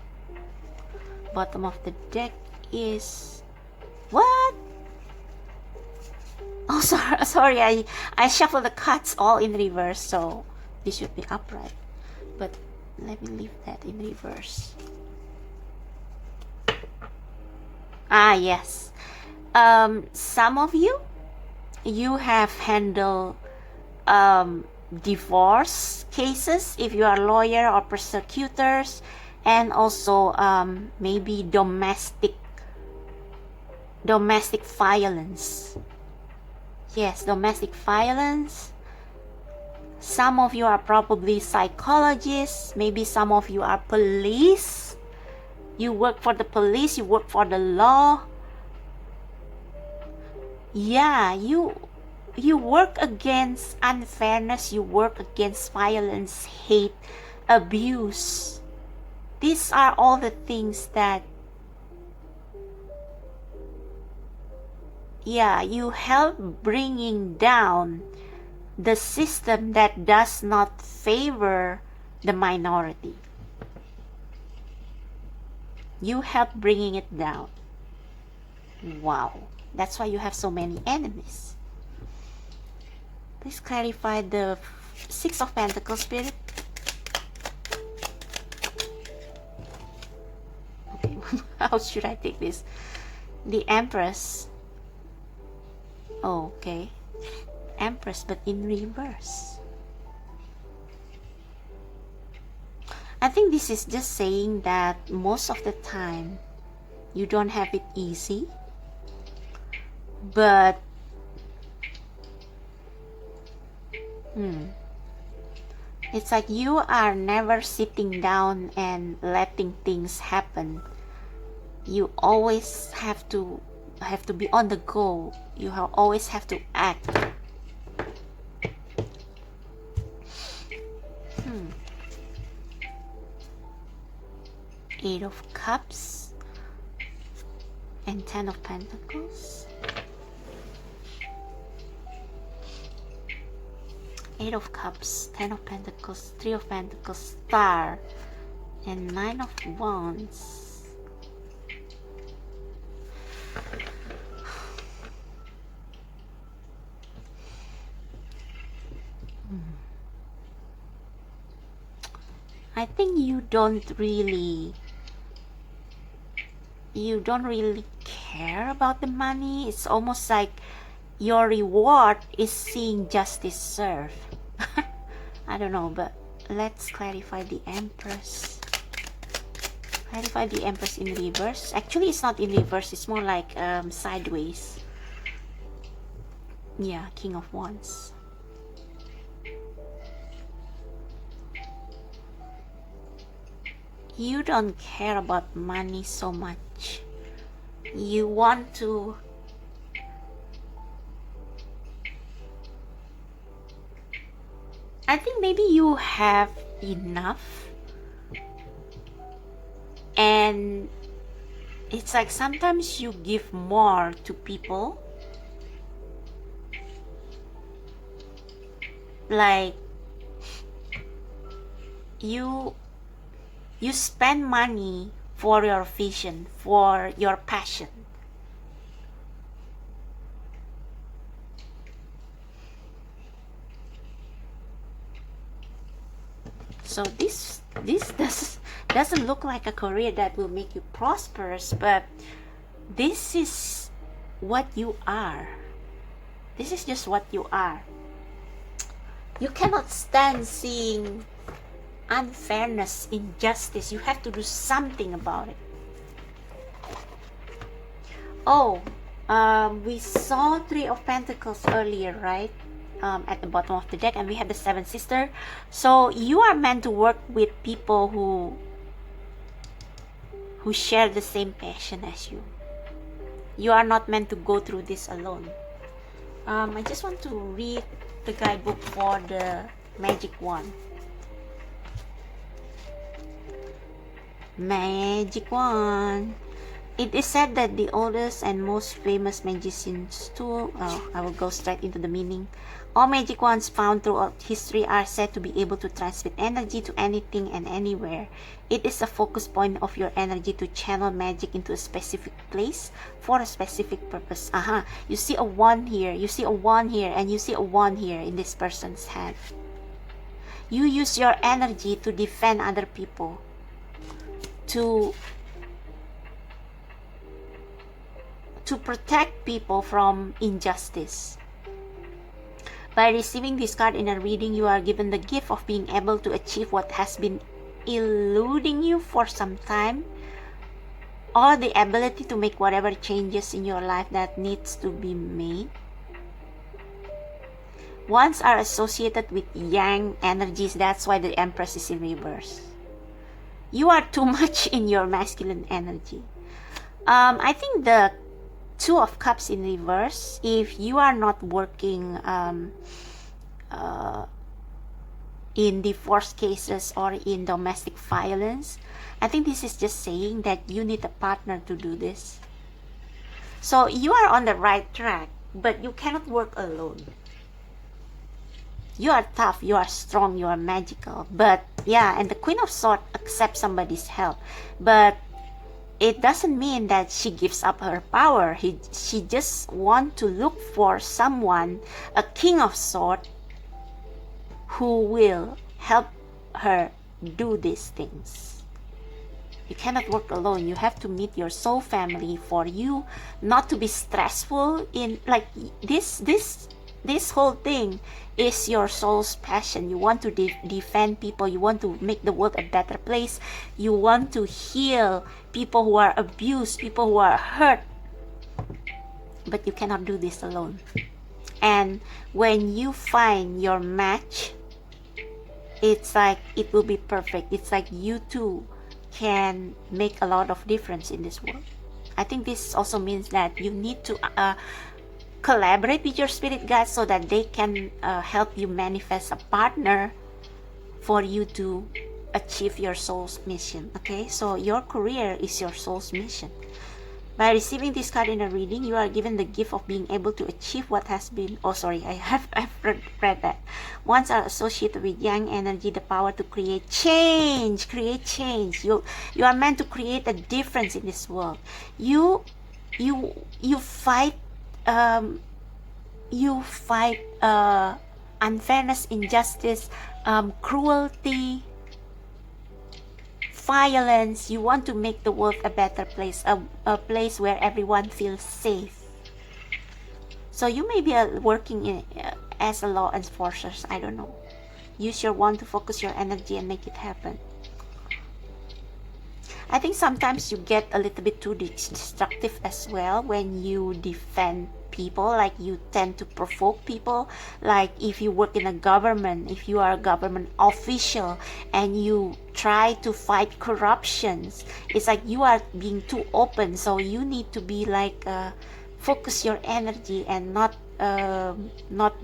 Bottom of the deck is what? Oh, sorry. I shuffled the cards all in reverse, so this should be upright. But let me leave that in reverse. Ah, yes. Some of you have handled divorce cases if you are lawyer or prosecutors, and also maybe domestic violence. Yes, domestic violence. Some of you are probably psychologists. Maybe some of you are police. You work for the police, you work for the law. Yeah, you work against unfairness, you work against violence, hate, abuse. These are all the things that, yeah, you help bringing down the system that does not favor the minority. You help bringing it down. Wow, that's why you have so many enemies. Please clarify the 6 of Pentacles, Spirit. Okay, how should I take this? The Empress. Oh, okay. Empress, but in reverse. I think this is just saying that most of the time you don't have it easy, but it's like you are never sitting down and letting things happen. You always have to be on the go. You always have to act. Eight of Cups and Ten of Pentacles. Eight of Cups, Ten of Pentacles, Three of Pentacles, Star, and Nine of Wands. I think you don't really care about the money. It's almost like your reward is seeing justice served. I don't know, but let's clarify the Empress. Clarify the Empress in reverse. Actually, it's not in reverse. It's more like sideways. Yeah, King of Wands. You don't care about money so much. You want to I think maybe you have enough, and it's like sometimes you give more to people, like you spend money for your vision, for your passion. So this doesn't look like a career that will make you prosperous, but this is what you are. This is just what you are. You cannot stand seeing unfairness, injustice. You have to do something about it. Oh, we saw Three of Pentacles earlier, right? At the bottom of the deck, and we have the Seventh Sister. So you are meant to work with people who share the same passion as you. You are not meant to go through this alone. I just want to read the guidebook for the Magic Wand. Magic Wand. It is said that the oldest and most famous magicians too, I will go straight into the meaning. All magic wands found throughout history are said to be able to transmit energy to anything and anywhere. It is a focus point of your energy to channel magic into a specific place for a specific purpose. You see a wand here, you see a wand here, and you see a wand here in this person's hand. You use your energy to defend other people, to protect people from injustice. By receiving this card in a reading, you are given the gift of being able to achieve what has been eluding you for some time, or the ability to make whatever changes in your life that needs to be made. Wands are associated with yang energies. That's why the Empress is in reverse. You are too much in your masculine energy. I think the Two of Cups in reverse, if you are not working in divorce cases or in domestic violence, I think this is just saying that you need a partner to do this. So you are on the right track, but you cannot work alone. You are tough, you are strong, you are magical, but yeah, and the Queen of Swords accepts somebody's help, but it doesn't mean that she gives up her power. She just wants to look for someone, a King of Swords, who will help her do these things. You cannot work alone. You have to meet your soul family for you not to be stressful in like this whole thing is your soul's passion. You want to defend people. You want to make the world a better place. You want to heal people who are abused, people who are hurt. But you cannot do this alone. And when you find your match, it's like it will be perfect. It's like you two can make a lot of difference in this world. I think this also means that you need to collaborate with your spirit guides so that they can help you manifest a partner for you to achieve your soul's mission. Okay, so your career is your soul's mission. By receiving this card in a reading, you are given the gift of being able to achieve what has been, oh sorry, I've read that. Once are associated with yang energy, the power to create change. You are meant to create a difference in this world. You fight unfairness, injustice, cruelty, violence. You want to make the world a better place, a place where everyone feels safe. So you may be working as a law enforcer, I don't know. Use your wand to focus your energy and make it happen. I think sometimes you get a little bit too destructive as well when you defend people. Like you tend to provoke people. Like if you work in a government, if you are a government official and you try to fight corruptions, it's like you are being too open. So you need to be like focus your energy and not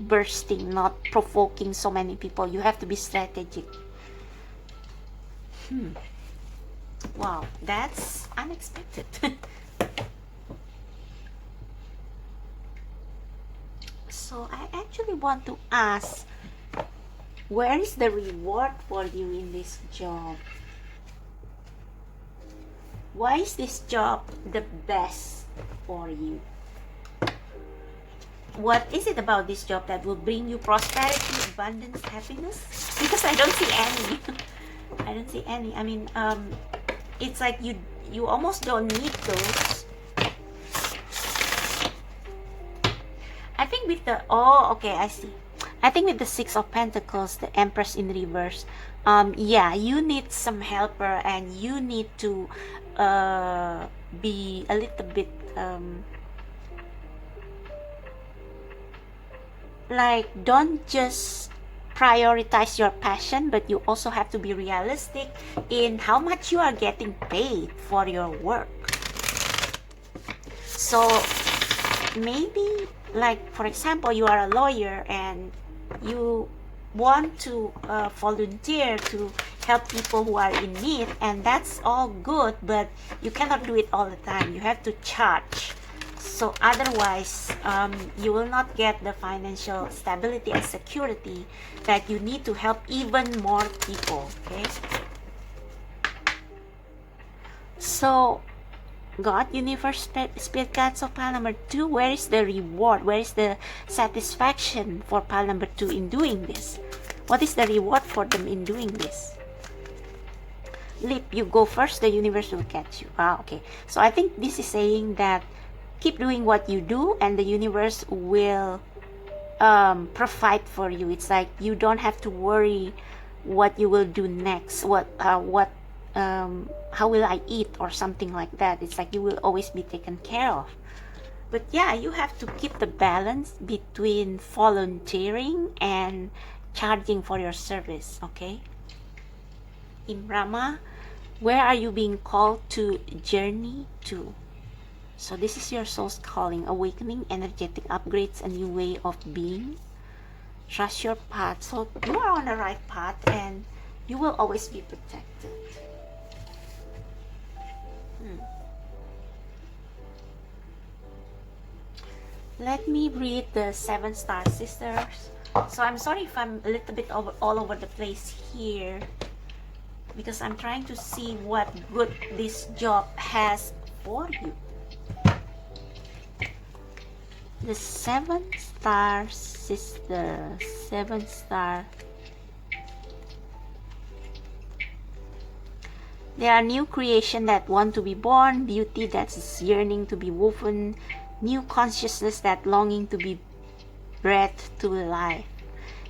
bursting, not provoking so many people. You have to be strategic. Wow, that's unexpected. So I actually want to ask, where is the reward for you in this job? Why is this job the best for you? What is it about this job that will bring you prosperity, abundance, happiness? Because I don't see any. I don't see any. I mean, it's like you almost don't need those. I think with the I see. I think with the Six of Pentacles, the Empress in reverse, yeah, you need some helper and you need to be a little bit like, don't just prioritize your passion, but you also have to be realistic in how much you are getting paid for your work. So maybe, like for example, you are a lawyer and you want to volunteer to help people who are in need, and that's all good, but you cannot do it all the time. You have to charge. So otherwise, you will not get the financial stability and security that you need to help even more people. Okay. So, God, Universe, Spirit Guides of pile number 2, where is the reward? Where is the satisfaction for pile number 2 in doing this? What is the reward for them in doing this? Leap, you go first, the universe will catch you. Ah, okay. So I think this is saying that keep doing what you do and the universe will provide for you. It's like you don't have to worry what you will do next, how will I eat or something like that. It's like you will always be taken care of. But yeah, you have to keep the balance between volunteering and charging for your service. Okay, in Brahma, where are you being called to journey to? So this is your soul's calling, awakening, energetic upgrades, a new way of being. Trust your path. So you are on the right path and you will always be protected. Let me read the 7-star sisters. So I'm sorry if I'm a little bit all over the place here, because I'm trying to see what good this job has for you. The 7-star sister, 7-star. There are new creation that want to be born, beauty that is yearning to be woven, new consciousness that longing to be breathed to life.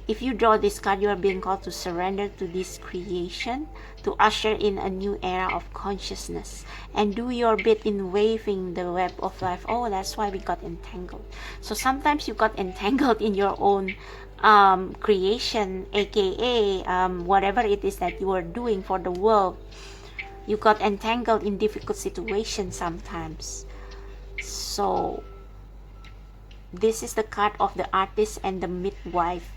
If you draw this card, you are being called to surrender to this creation, to usher in a new era of consciousness, and do your bit in waving the web of life. Oh, that's why we got entangled. So sometimes you got entangled in your own creation, aka whatever it is that you are doing for the world. You got entangled in difficult situations sometimes. So this is the card of the artist and the midwife.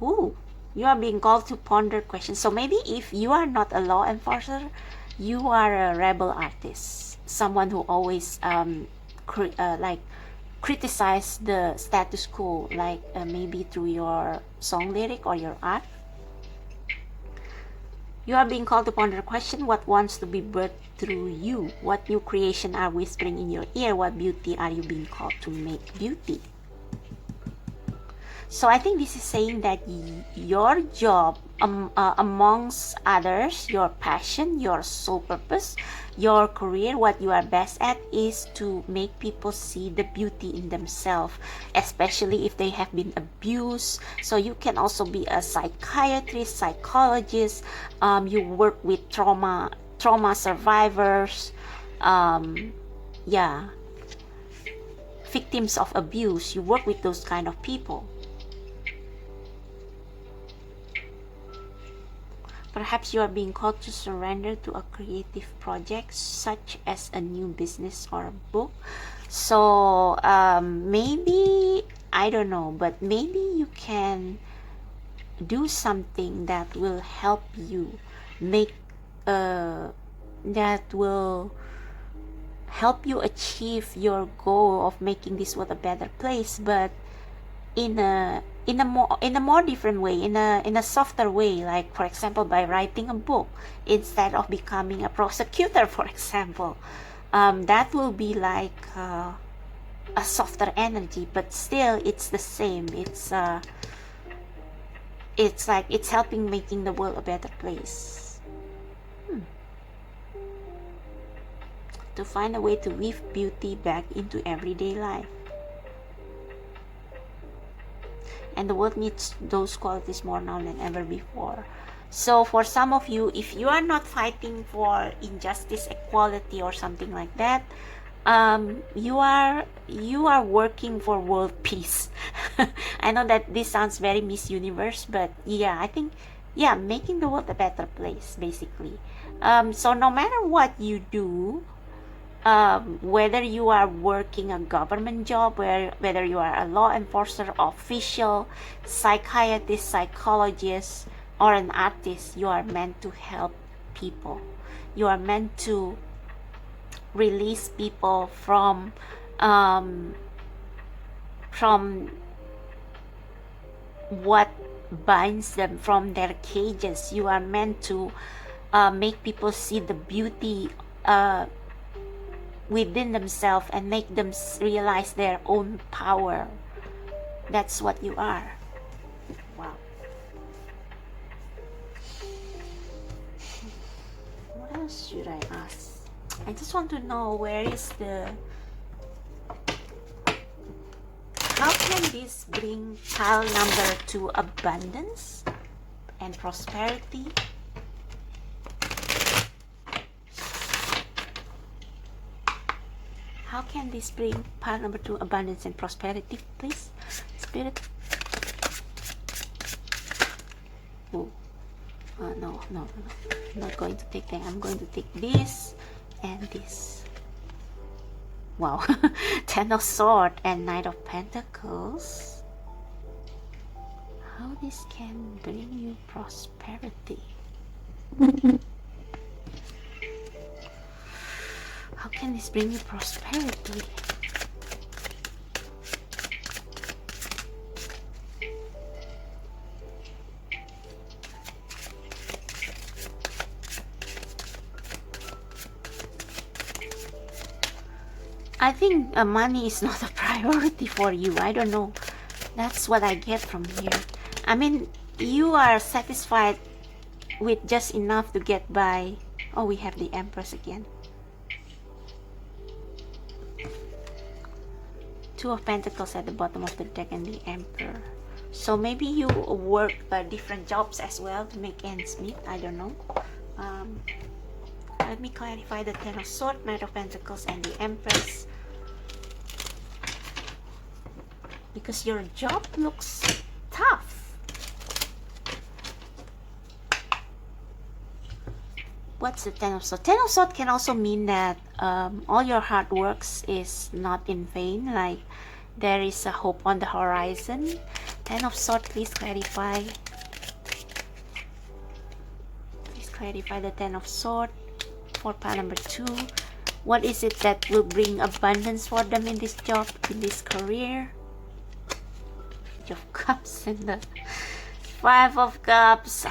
Ooh, You are being called to ponder questions. So maybe if you are not a law enforcer, you are a rebel artist, someone who always like criticize the status quo, like maybe through your song lyric or your art. You are being called to ponder a question: what wants to be birthed through you? What new creation are whispering in your ear? What beauty are you being called to make beauty? So I think this is saying that your job, amongst others, your passion, your soul purpose, your career, what you are best at is to make people see the beauty in themselves, especially if they have been abused. So you can also be a psychiatrist, psychologist. You work with trauma survivors. Yeah, victims of abuse. You work with those kind of people. Perhaps you are being called to surrender to a creative project, such as a new business or a book. So maybe, I don't know, but maybe you can do something that will help you make that will help you achieve your goal of making this world a better place, but in a more different way, in a softer way, like for example by writing a book instead of becoming a prosecutor, for example. That will be like a softer energy, but still it's the same. It's like it's helping making the world a better place. To find a way to weave beauty back into everyday life. And the world needs those qualities more now than ever before. So for some of you, if you are not fighting for injustice, equality, or something like that, you are working for world peace. I know that this sounds very Miss Universe, but yeah, I think, yeah, making the world a better place, basically. So no matter what you do, whether you are working a government job, whether you are a law enforcer, official, psychiatrist, psychologist, or an artist, you are meant to help people. You are meant to release people from what binds them, from their cages. You are meant to make people see the beauty within themselves and make them realize their own power. That's what you are. Wow. What else should I ask? I just want to know, where is the... How can this bring pile number 2 abundance and prosperity? How can this bring pile number 2 abundance and prosperity, please, Spirit? Oh, no. I'm not going to take that. I'm going to take this and this. Wow. 10 of Swords and Knight of Pentacles. How this can bring you prosperity? How can this bring you prosperity? I think money is not a priority for you. I don't know. That's what I get from here. I mean, you are satisfied with just enough to get by. Oh, we have the Empress again. 2 of Pentacles at the bottom of the deck and the Emperor. So maybe you work different jobs as well to make ends meet. I don't know. Let me clarify the 10 of Swords, Knight of Pentacles, and the Empress. Because your job looks tough. What's the 10 of Swords? 10 of Swords can also mean that all your hard works is not in vain. Like, there is a hope on the horizon. 10 of Swords, please clarify clarify the Ten of Swords for pile number 2. What is it that will bring abundance for them in this job, in this career? Page of Cups and the Five of Cups.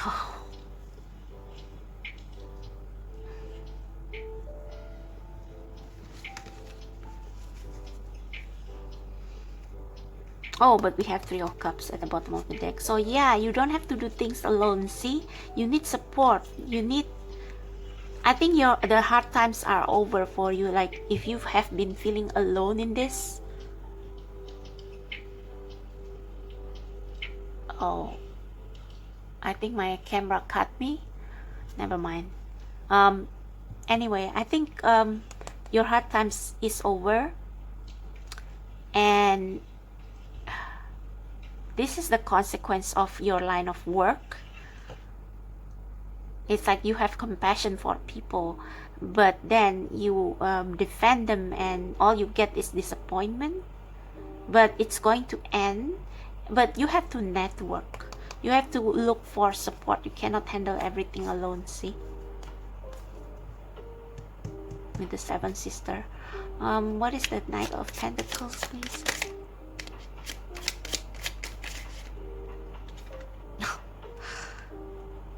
Oh, but we have Three of Cups at the bottom of the deck. So yeah, you don't have to do things alone. See, you need support. You need, I think the hard times are over for you. Like if you have been feeling alone in this. Oh, I think my camera cut me. Never mind. Anyway, I think your hard times is over, and this is the consequence of your line of work. It's like you have compassion for people, but then you defend them and all you get is disappointment. But it's going to end. But you have to network. You have to look for support. You cannot handle everything alone, see? With the Seventh Sister. What is the Knight of Pentacles, please?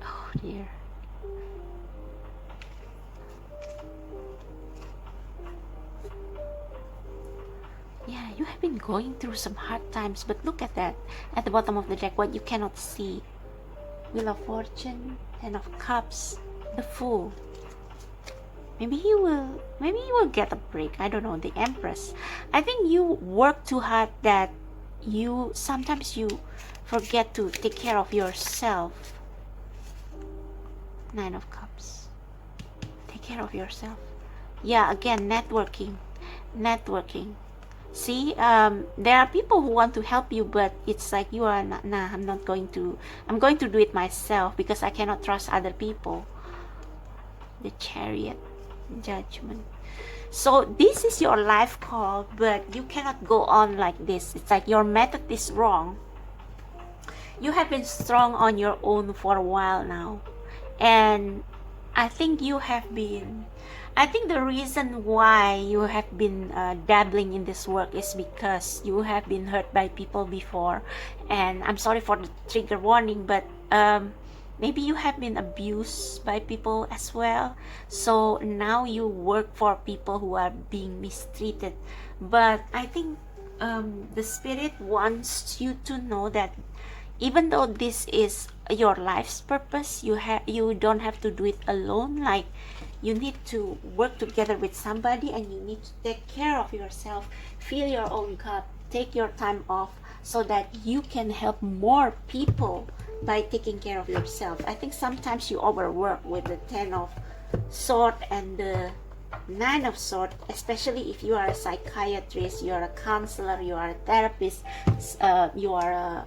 Oh dear. Yeah, you have been going through some hard times, but look at that. At the bottom of the deck, what you cannot see. Wheel of Fortune, Ten of Cups, the Fool. Maybe you will get a break. I don't know. The Empress. I think you work too hard that sometimes you forget to take care of yourself. Nine of Cups. Take care of yourself. Yeah, again, networking. See, there are people who want to help you, but it's like you are not, nah, I'm going to do it myself because I cannot trust other people. The Chariot, Judgment. So this is your life call, but you cannot go on like this. It's like your method is wrong. You have been strong on your own for a while now, and I think the reason why you have been dabbling in this work is because you have been hurt by people before. And I'm sorry for the trigger warning, but maybe you have been abused by people as well. So now you work for people who are being mistreated. But I think the Spirit wants you to know that even though this is your life's purpose, you don't have to do it alone. Like, you need to work together with somebody, and you need to take care of yourself. Fill your own cup. Take your time off so that you can help more people by taking care of yourself. I think sometimes you overwork with the Ten of Swords and the Nine of Swords, especially if you are a psychiatrist, you are a counselor, you are a therapist, you are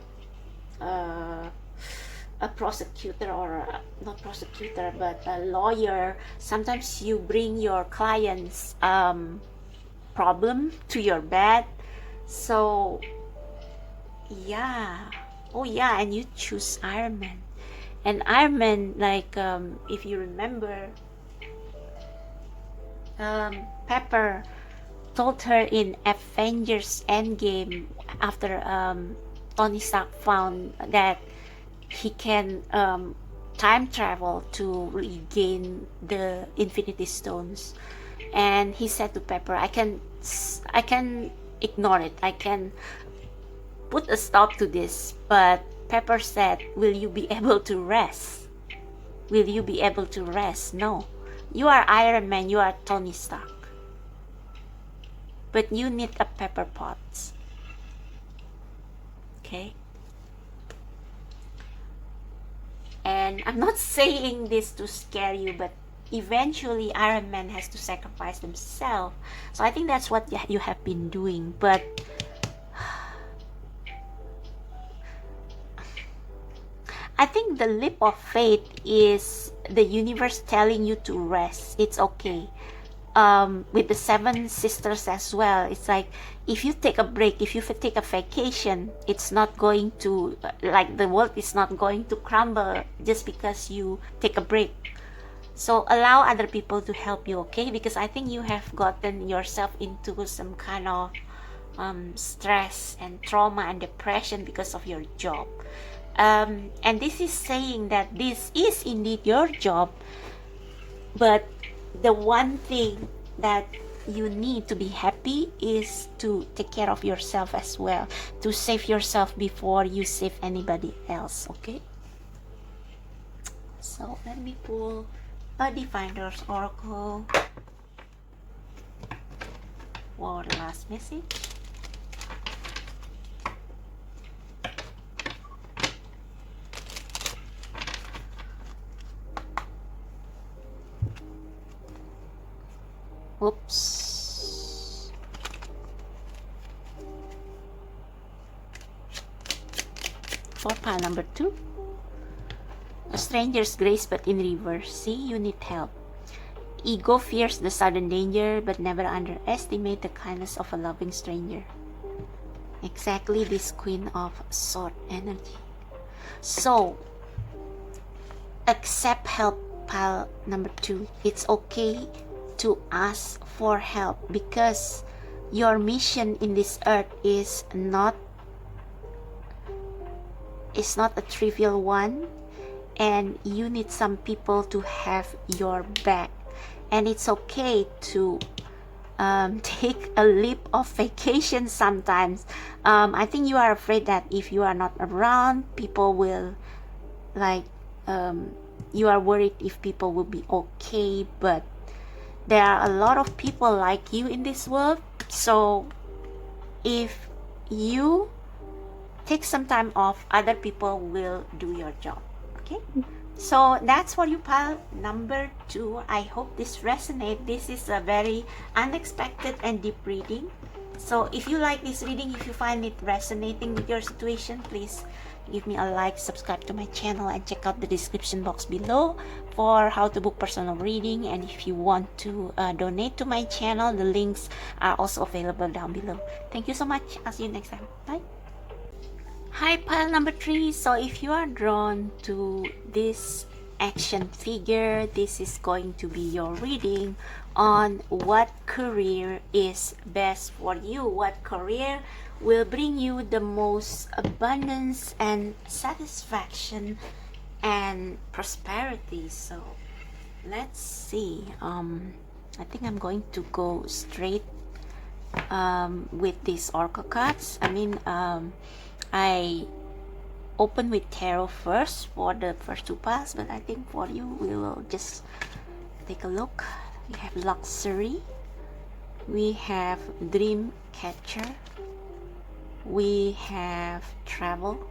a prosecutor, or not prosecutor but a lawyer. Sometimes you bring your clients problem to your bed. So yeah, oh yeah, and you choose Iron Man. And Iron Man, like if you remember, Pepper told her in Avengers Endgame, after Tony Stark found that he can time travel to regain the Infinity Stones, and he said to Pepper, I can ignore it, I can put a stop to this. But Pepper said, will you be able to rest? Will you be able to rest? No. You are Iron Man, you are Tony Stark, but you need a Pepper Potts. Okay? And I'm not saying this to scare you, but eventually Iron Man has to sacrifice himself. So I think that's what you have been doing. But I think the leap of faith is the universe telling you to rest. It's okay. With the Seven Sisters as well, it's like, if you take a break, if you take a vacation, it's not going to, like, the world is not going to crumble just because you take a break. So allow other people to help you, okay? Because I think you have gotten yourself into some kind of stress and trauma and depression because of your job. And this is saying that this is indeed your job, but the one thing that you need to be happy is to take care of yourself as well, to save yourself before you save anybody else, okay? So let me pull a Diviner's Oracle for the last message. Whoops. For pile number 2. A stranger's grace but in reverse. See, you need help. Ego fears the sudden danger but never underestimate the kindness of a loving stranger. Exactly this Queen of Swords energy. So, accept help, pile number 2. It's okay to ask for help because your mission in this earth is not a trivial one, and you need some people to have your back, and it's okay to take a leap of vacation sometimes. I think you are afraid that if you are not around, people will you are worried if people will be okay, but there are a lot of people like you in this world. So if you take some time off, other people will do your job, okay? So that's for you, pile number 2. I hope this resonates. This is a very unexpected and deep reading. So if you like this reading, if you find it resonating with your situation, please give me a like, subscribe to my channel, and check out the description box below for how to book personal reading. And if you want to donate to my channel, the links are also available down below. Thank you so much. I'll see you next time. Bye. Hi, pile number 3. So if you are drawn to this action figure, this is going to be your reading on what career is best for you, what career will bring you the most abundance and satisfaction and prosperity. So let's see. I think I'm going to go straight with these oracle cards. I open with tarot first for the first 2 piles, but I think for you we will just take a look. We have luxury, we have dream catcher, we have travel,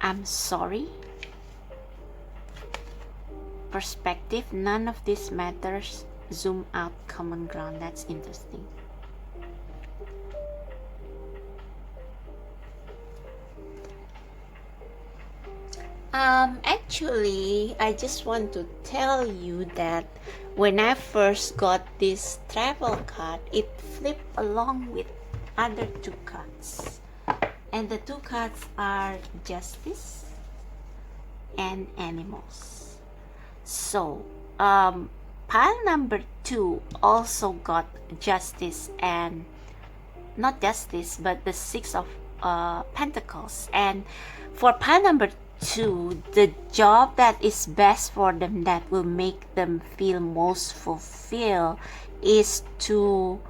I'm sorry, perspective, none of this matters, zoom out, common ground. That's interesting. Actually, I just want to tell you that when I first got this travel card, it flipped along with other 2 cards, and the 2 cards are justice and animals. So pile number 2 also got justice, and not justice but the 6 of Pentacles. And for pile number 2, the job that is best for them, that will make them feel most fulfilled, is to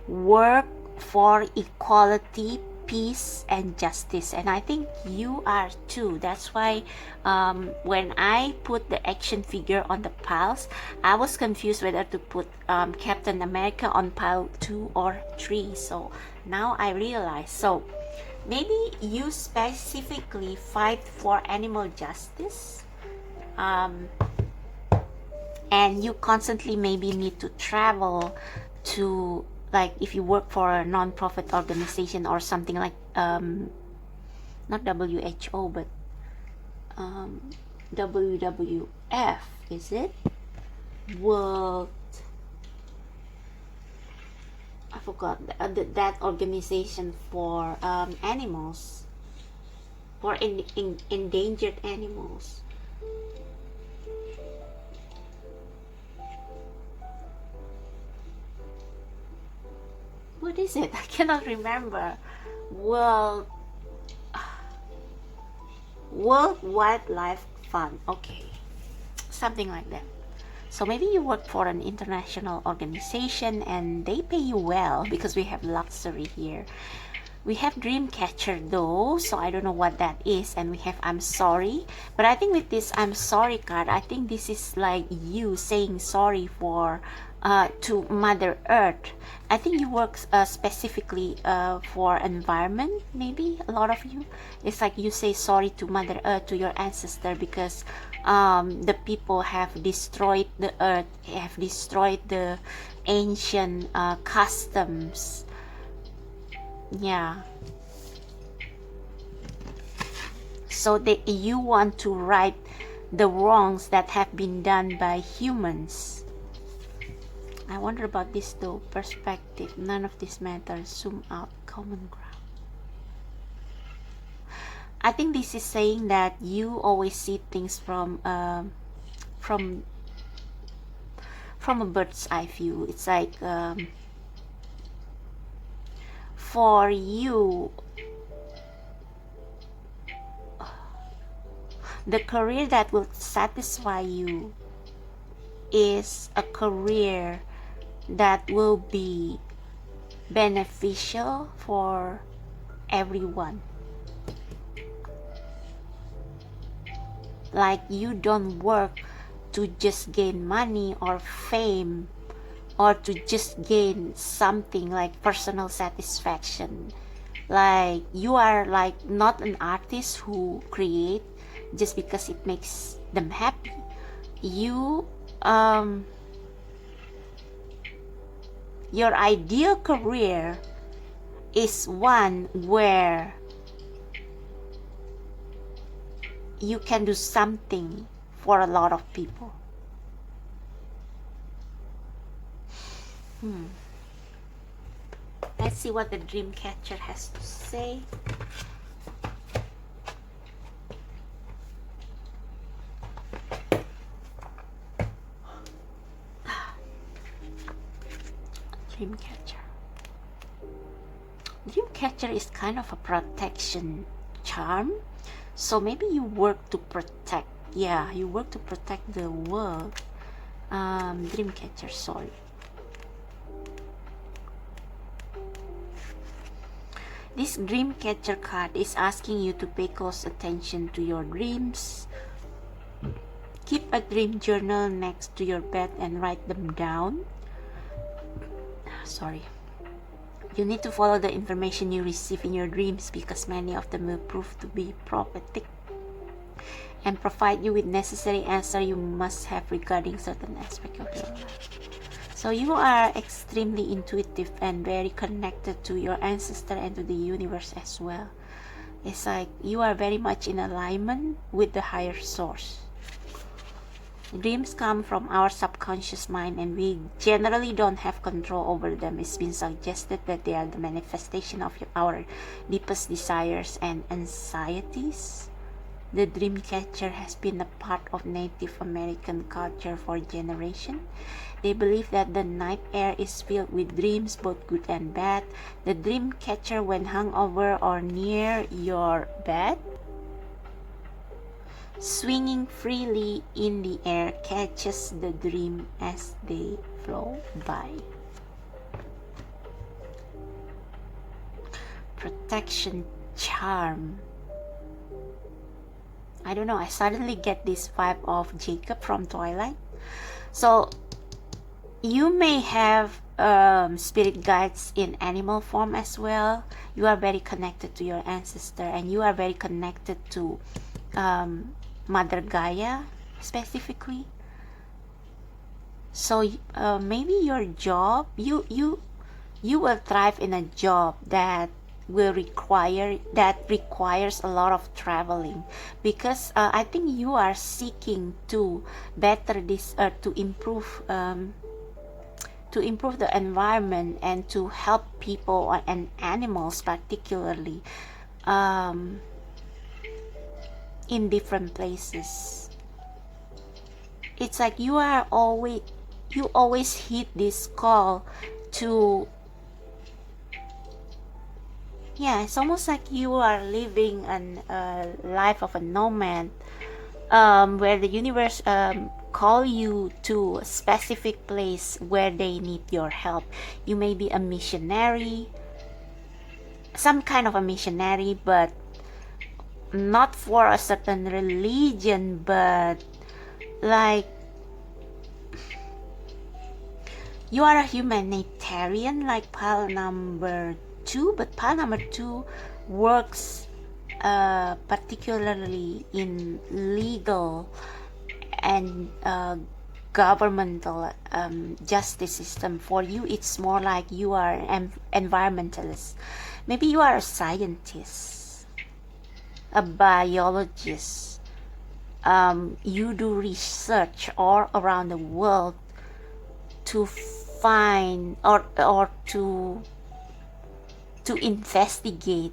work for equality, peace, and justice. And I think you are too. That's why when I put the action figure on the piles, I was confused whether to put Captain America on pile 2 or 3. So now I realize. So maybe you specifically fight for animal justice, and you constantly maybe need to travel to, like, if you work for a non-profit organization or something like not WHO but WWF, is it? World, I forgot that organization for animals, for endangered animals. what is it? I cannot remember. World World Wildlife Fund. Okay, something like that. So maybe you work for an international organization and they pay you well because we have luxury here. We have Dreamcatcher though, so I don't know what that is. And we have I'm sorry. But I think with this I'm sorry card, I think this is like you saying sorry for to Mother Earth. I think you work specifically for environment, maybe a lot of you. It's like you say sorry to Mother Earth, to your ancestor, because the people have destroyed the earth, have destroyed the ancient customs. Yeah. So that you want to right the wrongs that have been done by humans. I wonder about this though. Perspective. None of this matters. Zoom out. Common ground. I think this is saying that you always see things from a bird's eye view. It's like for you, the career that will satisfy you is a career that will be beneficial for everyone. Like you don't work to just gain money or fame, or to just gain something like personal satisfaction. Like you are like not an artist who create just because it makes them happy. You your ideal career is one where you can do something for a lot of people. Let's see what the Dreamcatcher has to say. Dreamcatcher. Dreamcatcher is kind of a protection charm. So maybe you work to protect. Yeah, you work to protect the world. Dreamcatcher, sorry. This Dreamcatcher card is asking you to pay close attention to your dreams. Keep a dream journal next to your bed and write them down. Sorry. You need to follow the information you receive in your dreams because many of them will prove to be prophetic and provide you with necessary answer you must have regarding certain aspect of your life. So you are extremely intuitive and very connected to your ancestor and to the universe as well. It's like you are very much in alignment with the higher source. Dreams come from our subconscious mind and we generally don't have control over them. It's been suggested that they are the manifestation of our deepest desires and anxieties. The Dreamcatcher has been a part of Native American culture for generations. They believe that the night air is filled with dreams, both good and bad. The Dreamcatcher, when hung over or near your bed, swinging freely in the air, catches the dream as they flow by. Protection charm. I don't know, I suddenly get this vibe of Jacob from Twilight. So you may have spirit guides in animal form as well. You are very connected to your ancestor and you are very connected to Mother Gaia specifically. So maybe your job, you will thrive in a job that requires a lot of traveling, because I think you are seeking to better this to improve the environment and to help people and animals particularly in different places. It's like you always hit this call to Yeah, it's almost like you are living a life of a nomad, where the universe call you to a specific place where they need your help. You may be a missionary, some kind of a missionary, but not for a certain religion, but like you are a humanitarian, like pile number 2, but pile number 2 works particularly in legal and governmental justice system. For you, it's more like you are an environmentalist. Maybe you are a scientist, a biologist. You do research all around the world to find or to investigate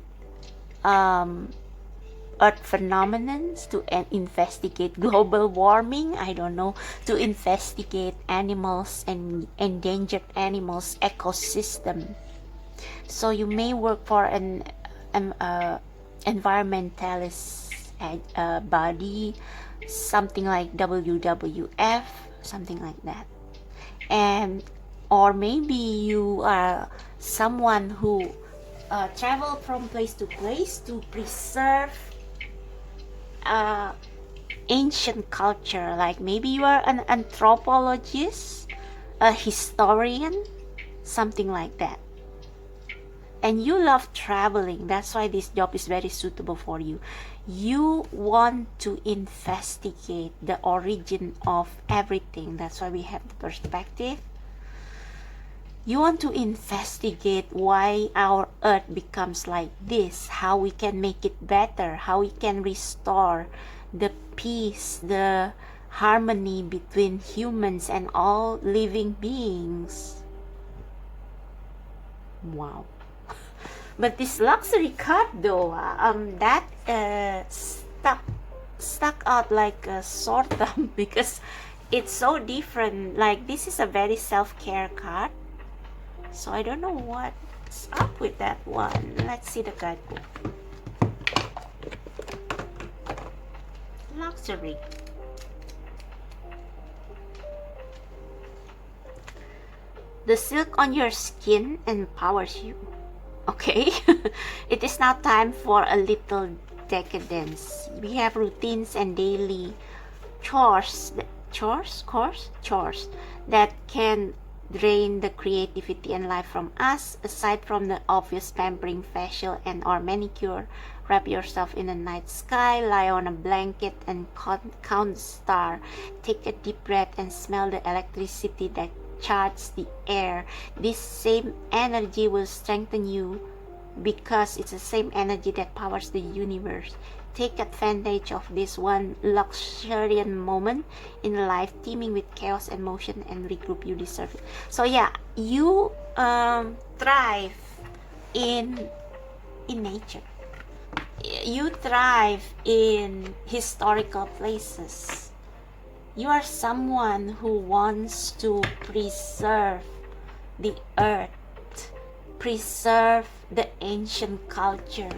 earth phenomena, to investigate global warming, I don't know, to investigate animals and endangered animals ecosystem. So you may work for an environmentalist body, something like WWF, something like that. And or maybe you are someone who travel from place to place to preserve ancient culture. Like maybe you are an anthropologist, a historian, something like that. And you love traveling, that's why this job is very suitable for you. You want to investigate the origin of everything, that's why we have the perspective. You want to investigate why our earth becomes like this, how we can make it better, how we can restore the peace, the harmony between humans and all living beings. Wow. But this luxury card though, that stuck out like a sore thumb because it's so different. Like this is a very self-care card, so I don't know what's up with that one. Let's see the guidebook. Luxury. The silk on your skin empowers you. Okay. It is now time for a little decadence. We have routines and daily chores that can drain the creativity and life from us. Aside from the obvious pampering, facial and or manicure, wrap yourself in a night sky, lie on a blanket and count star. Take a deep breath and smell the electricity that charges the air. This same energy will strengthen you because it's the same energy that powers the universe. Take advantage of this one luxuriant moment in life teeming with chaos and motion and regroup. You deserve it. So yeah, you thrive in nature. You thrive in historical places. You are someone who wants to preserve the earth, preserve the ancient culture.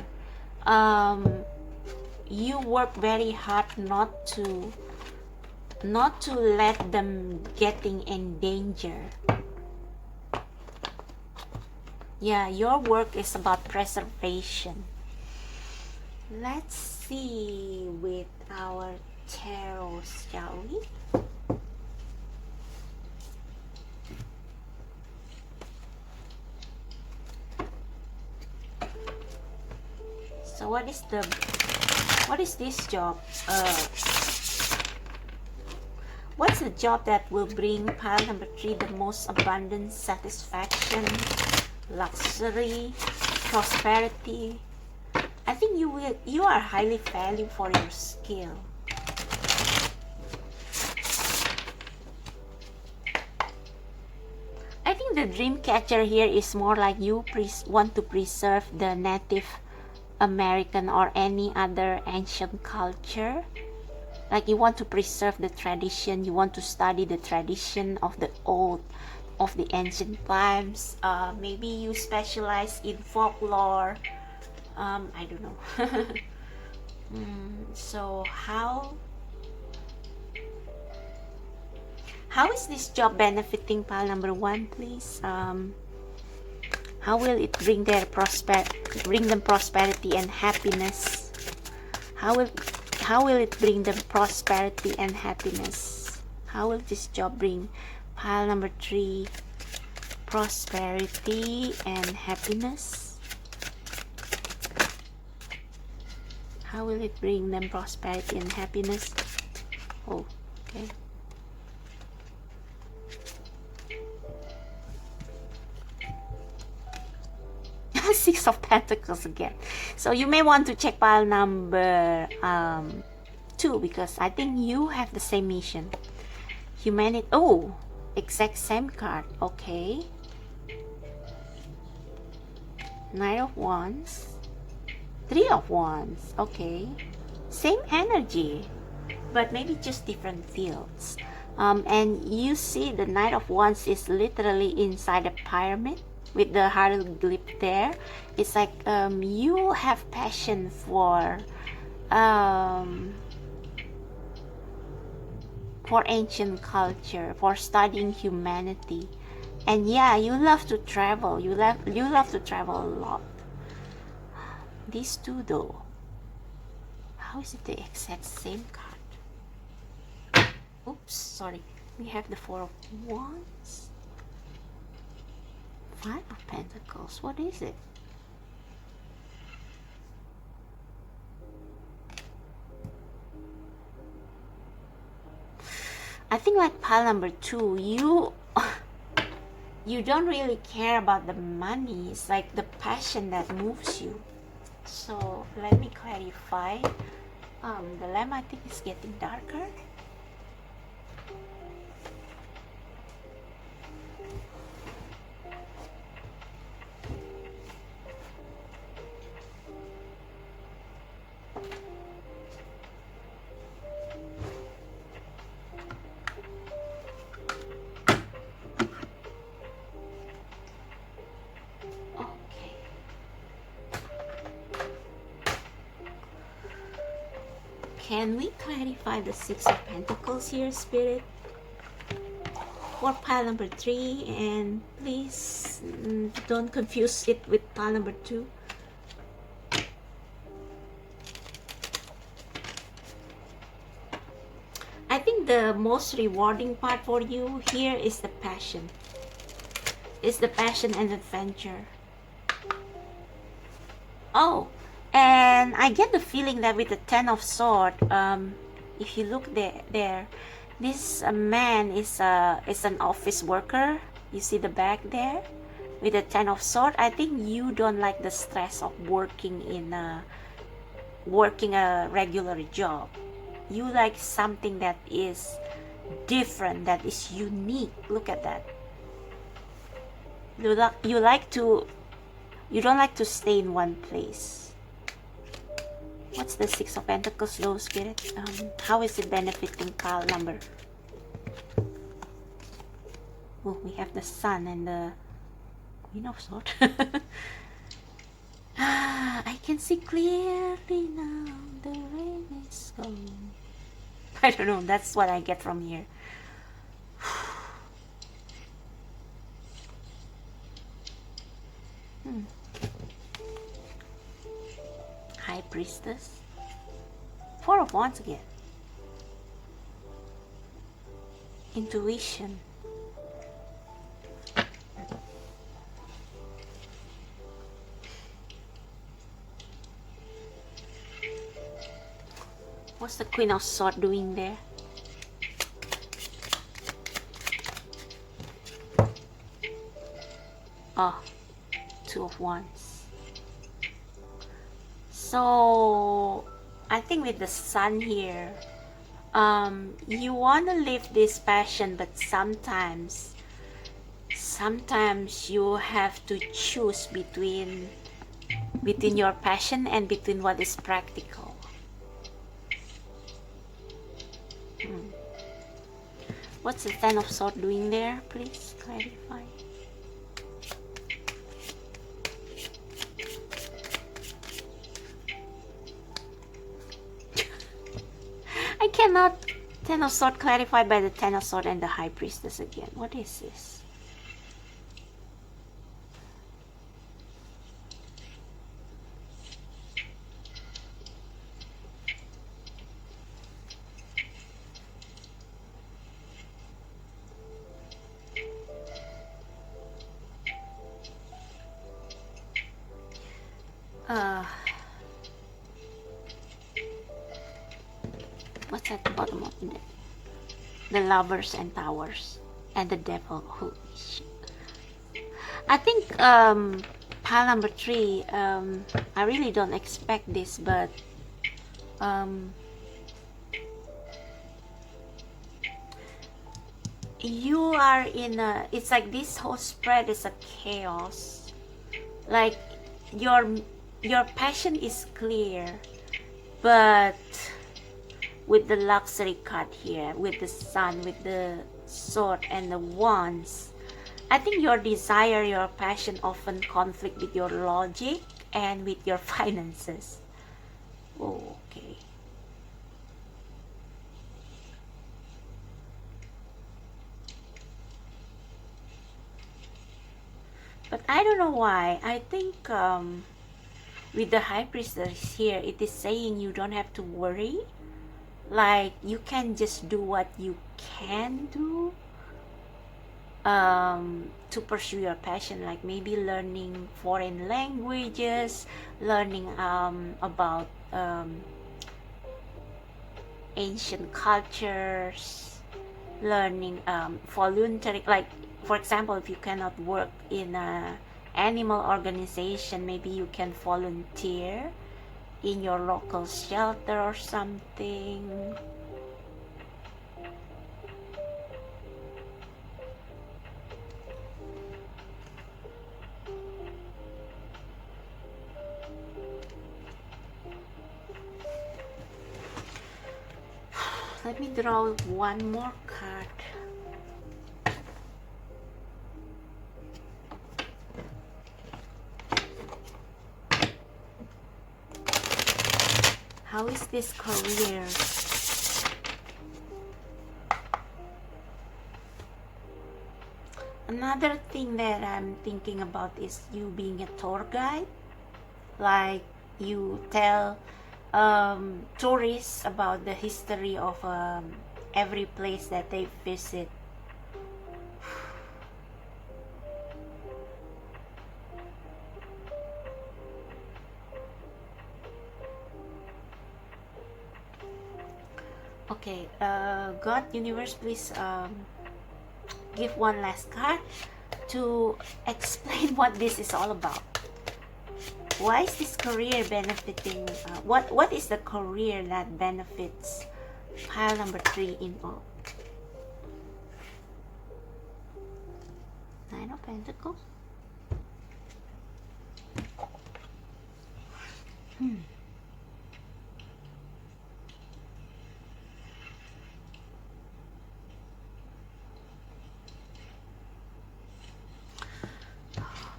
You work very hard not to let them getting in danger. Yeah, your work is about preservation. Let's see with our tarot, shall we? So what is this job? What's the job that will bring pile number 3 the most abundance, satisfaction, luxury, prosperity? I think you are highly valued for your skill. I think the dream catcher here is more like you want to preserve the Native American or any other ancient culture. Like you want to preserve the tradition, you want to study the tradition of the ancient times. Maybe you specialize in folklore, I don't know. So how is this job benefiting pile number 1, please? How will it bring them prosperity and happiness? How will it bring them prosperity and happiness? How will this job bring pile number 3 prosperity and happiness? How will it bring them prosperity and happiness? Oh, okay. Six of Pentacles again. So you may want to check pile number 2, because I think you have the same mission. Humanity. Oh, exact same card. Okay. Knight of Wands. 3 of Wands. Okay. Same energy, but maybe just different fields. And you see the Knight of Wands is literally inside a pyramid with the hieroglyph there. It's like you have passion for ancient culture, for studying humanity, and yeah, you love to travel. You love to travel a lot. These two though, how is it the exact same card? Oops, sorry. We have the 4 of Wands. 5 of Pentacles. What is it? I think like pile number 2, you don't really care about the money. It's like the passion that moves you. So let me clarify. The lamp, I think, is getting darker. Can we clarify the 6 of Pentacles here, Spirit? For pile number 3, and please don't confuse it with pile number 2. I think the most rewarding part for you here is the passion. It's the passion and adventure. Oh, and I get the feeling that with the 10 of Swords, if you look there, this man is an office worker. You see the back there with the 10 of Swords. I think you don't like the stress of working a regular job. You like something that is different, that is unique. Look at that. You don't like to stay in one place. What's the 6 of Pentacles though, Spirit? How is it benefiting pile number? Oh, we have the Sun and the Queen of Swords. I can see clearly now. The rain is gone. I don't know. That's what I get from here. High Priestess. 4 of Wands again. Intuition. What's the Queen of Swords doing there? Oh, 2 of Wands. So I think with the Sun here, you want to live this passion, but sometimes you have to choose between your passion and between what is practical. What's the 10 of Swords doing there? Please clarify. cannot. Ten of Swords clarified by the Ten of Swords and the High Priestess again. What is this? What's at the bottom of the deck? The Lovers and Towers and the Devil. Holy shit. I think pile number 3, I really don't expect this, but you are in a, it's like this whole spread is a chaos. Like your passion is clear, but with the luxury card here, with the Sun, with the Sword and the Wands, I think your desire, your passion often conflict with your logic and with your finances. Oh, okay. But I don't know why. I think with the High Priestess here, it is saying you don't have to worry. Like, you can just do what you can do to pursue your passion, like maybe learning foreign languages, learning about ancient cultures, learning voluntary, like for example, if you cannot work in a animal organization, maybe you can volunteer in your local shelter or something. Let me draw one more card. How is this career? Another thing that I'm thinking about is you being a tour guide. Like you tell tourists about the history of every place that they visit. Okay, God, universe, please give one last card to explain what this is all about. Why is this career benefiting? What is the career that benefits pile number 3 in all? Nine of Pentacles.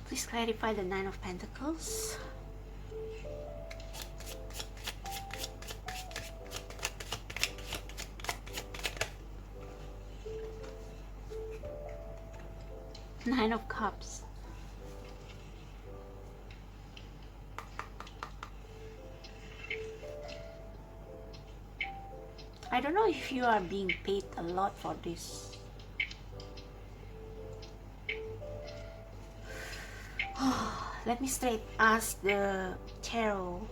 Please clarify the Nine of Pentacles. Nine of Cups. I don't know if you are being paid a lot for this. Let me straight ask the tarot.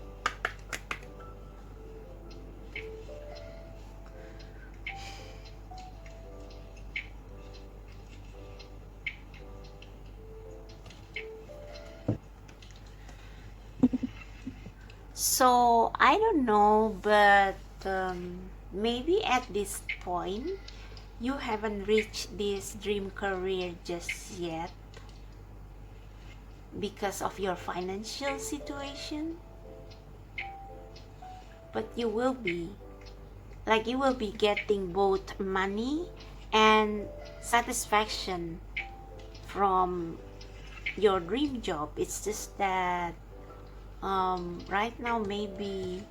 So I don't know, but maybe at this point you haven't reached this dream career just yet because of your financial situation, but you will be, like, you will be getting both money and satisfaction from your dream job. It's just that right now maybe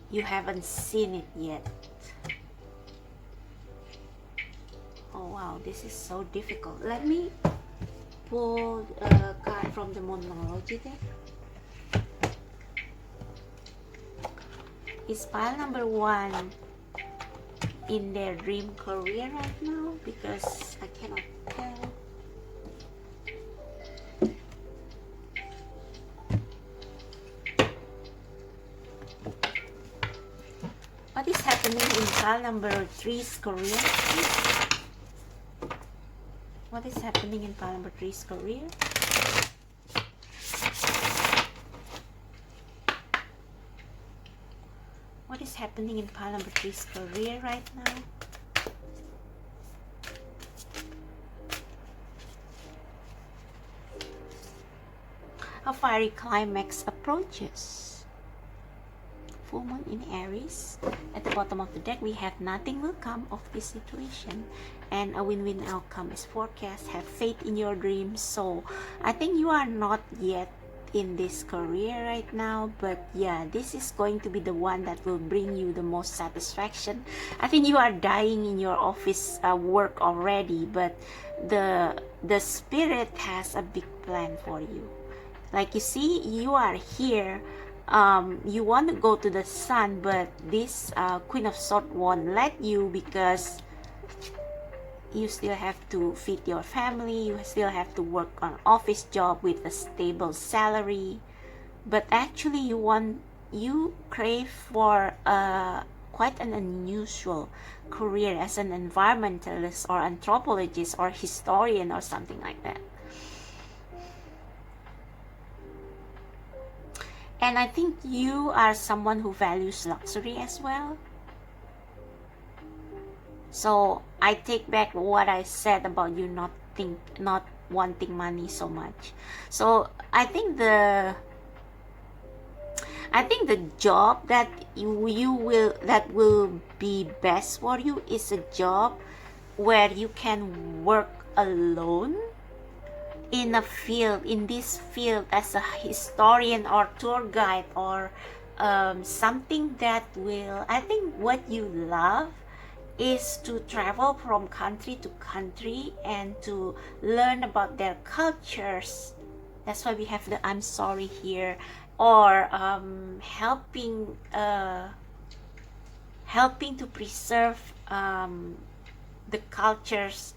you haven't seen it yet. Oh wow, this is so difficult. Let me pull a card from the monology deck. Is pile number 1 in their dream career right now? Because I cannot tell. What is happening in pile number 3's career? What is happening in pile number 3's career? What is happening in pile number 3's career right now? A fiery climax approaches. Full moon in Aries. At the bottom of the deck, we have nothing will come of this situation, and a win-win outcome is forecast. Have faith in your dreams. So I think you are not yet in this career right now, but yeah, this is going to be the one that will bring you the most satisfaction. I think you are dying in your office work already, but the spirit has a big plan for you. Like, you see, you are here, you want to go to the sun, but this Queen of Swords won't let you because you still have to feed your family, you still have to work on office job with a stable salary. But actually you crave for quite an unusual career as an environmentalist or anthropologist or historian or something like that. And I think you are someone who values luxury as well. So I take back what I said about you not wanting money so much. So I think the job that that will be best for you is a job where you can work alone in this field as a historian or tour guide or something that will, I think what you love is to travel from country to country and to learn about their cultures. That's why we have the I'm sorry here, or helping to preserve the cultures,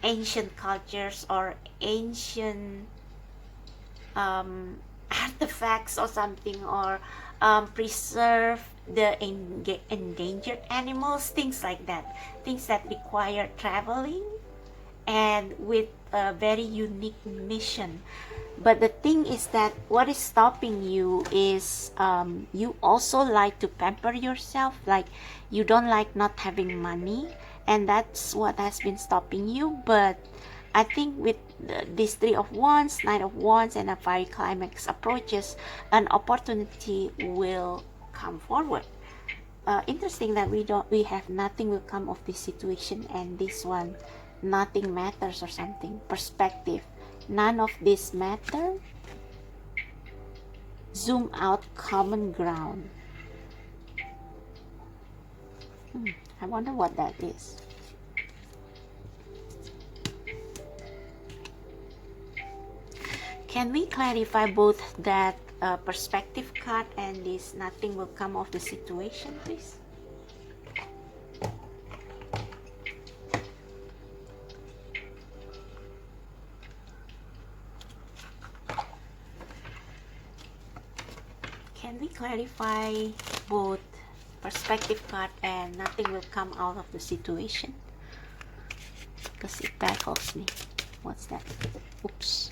ancient cultures or ancient artifacts or something, or preserve the endangered animals, things like that, things that require traveling and with a very unique mission. But the thing is that what is stopping you is you also like to pamper yourself, like you don't like not having money, and that's what has been stopping you. But I think with this Three of Wands, Knight of Wands, and a fiery climax approaches, an opportunity will come forward. Interesting that we have nothing will come of this situation, and this one, nothing matters or something. Perspective, none of this matter. Zoom out, common ground. I wonder what that is. Can we clarify both that perspective card and this nothing will come of the situation, please? Can we clarify both perspective card and nothing will come out of the situation? Because it baffles me. What's that? Oops.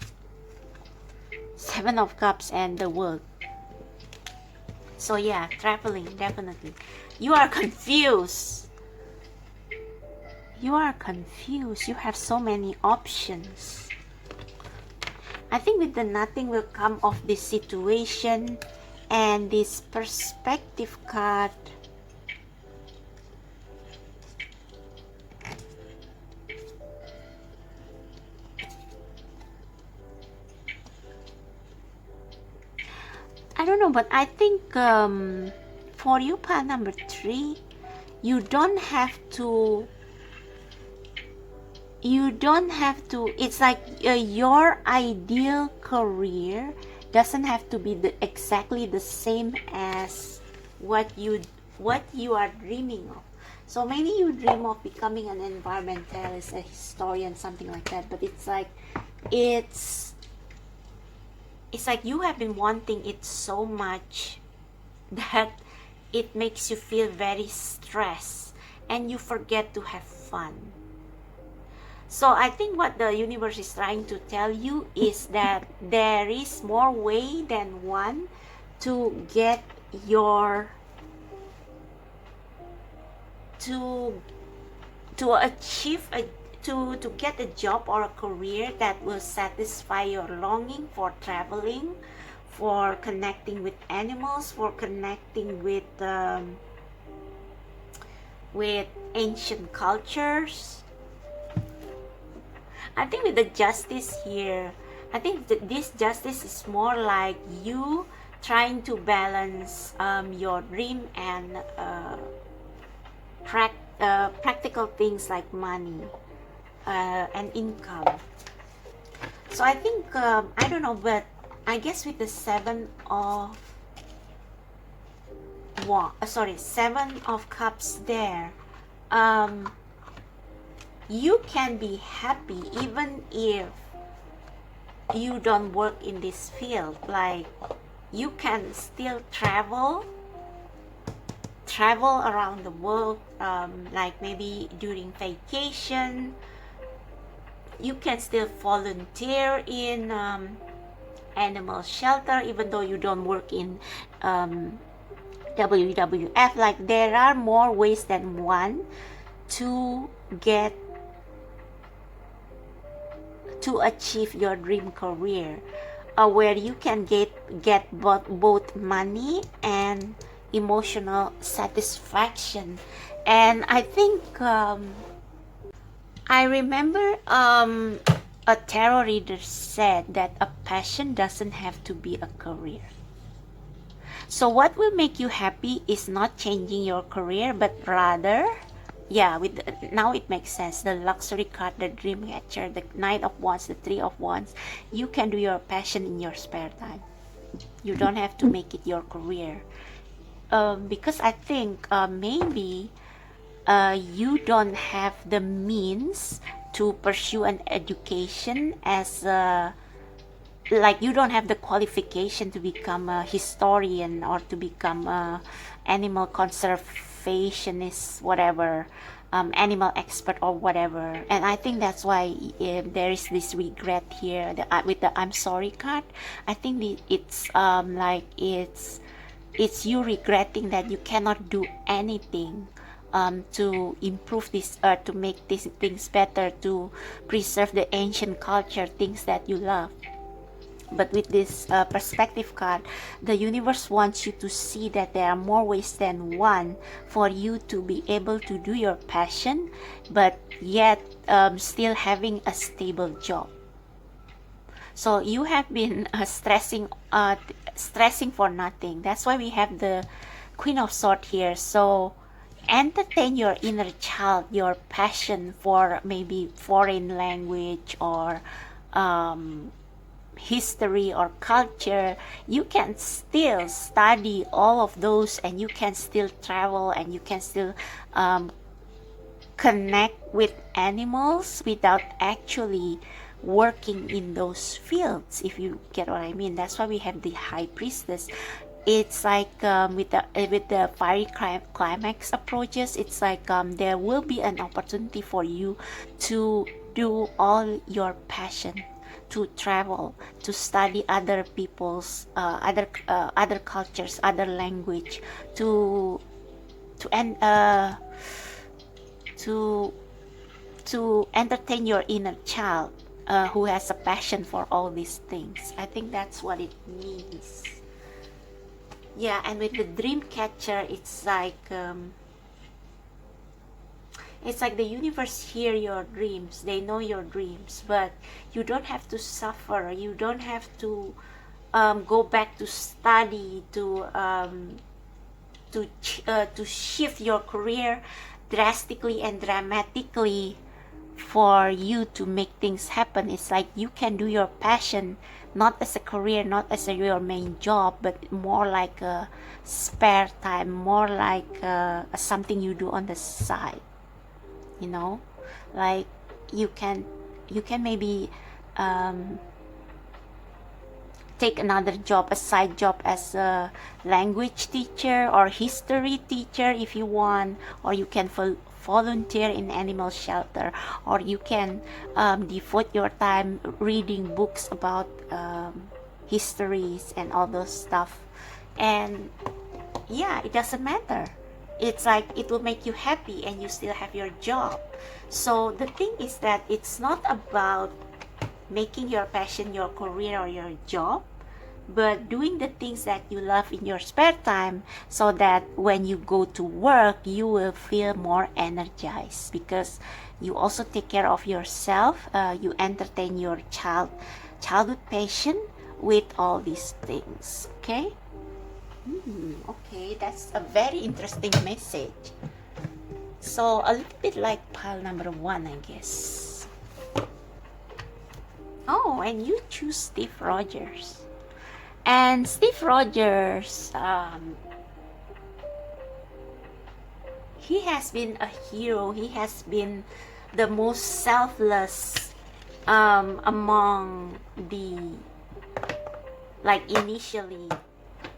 Seven of Cups and the World. So yeah, traveling, definitely. You are confused. You are confused. You have so many options. I think with the nothing will come of this situation and this perspective card, I don't know, but I think for you, pile number 3, you don't have to, it's like your ideal career doesn't have to be exactly the same as what you are dreaming of. So maybe you dream of becoming an environmentalist, a historian, something like that, but it's like you have been wanting it so much that it makes you feel very stressed and you forget to have fun. So I think what the universe is trying to tell you is that there is more way than one to get your to achieve to get a job or a career that will satisfy your longing for traveling, for connecting with animals, for connecting with ancient cultures. I think with the justice here, I think that this justice is more like you trying to balance your dream and practical things like money and income. So I think I don't know, but I guess with the Seven of Cups there, you can be happy even if you don't work in this field. Like you can still travel around the world, like maybe during vacation. You can still volunteer in animal shelter even though you don't work in WWF. Like there are more ways than one to achieve your dream career, where you can get both money and emotional satisfaction. And I think I remember a tarot reader said that a passion doesn't have to be a career. So what will make you happy is not changing your career, but rather, now it makes sense. The luxury card, the dream catcher, the Knight of Wands, the Three of Wands. You can do your passion in your spare time. You don't have to make it your career. Because I think maybe you don't have the means to pursue an education as like you don't have the qualification to become a historian or to become a animal conservationist, whatever, animal expert or whatever. And I think that's why there is this regret here with the I'm sorry card. I think it's like it's you regretting that you cannot do anything to improve this earth, to make these things better, to preserve the ancient culture, things that you love. But with this perspective card, the universe wants you to see that there are more ways than one for you to be able to do your passion, but yet still having a stable job. So you have been stressing for nothing. That's why we have the Queen of Swords here. So entertain your inner child, your passion for maybe foreign language or history or culture. You can still study all of those, and you can still travel, and you can still connect with animals without actually working in those fields, if you get what I mean. That's why we have the High Priestess. It's like with the fiery climax approaches, it's like there will be an opportunity for you to do all your passion, to travel, to study other people's other cultures, other language, to entertain your inner child who has a passion for all these things. I think that's what it means. Yeah, and with the dream catcher, it's like the universe hear your dreams. They know your dreams, but you don't have to suffer. You don't have to go back to study, to to shift your career drastically and dramatically for you to make things happen. It's like you can do your passion not as a career, not as your main job, but more like a spare time, more like something you do on the side, you know, like you can maybe take another job, a side job as a language teacher or history teacher if you want, or you can volunteer in animal shelter, or you can devote your time reading books about histories and all those stuff. And yeah, it doesn't matter. It's like it will make you happy and you still have your job. So the thing is that it's not about making your passion your career or your job, but doing the things that you love in your spare time, so that when you go to work you will feel more energized, because you also take care of yourself, you entertain your childhood passion with all these things. Okay. Okay, that's a very interesting message. So a little bit like pile number 1, I guess. Oh, and you choose Steve Rogers. And Steve Rogers, he has been a hero. He has been the most selfless among the, like, initially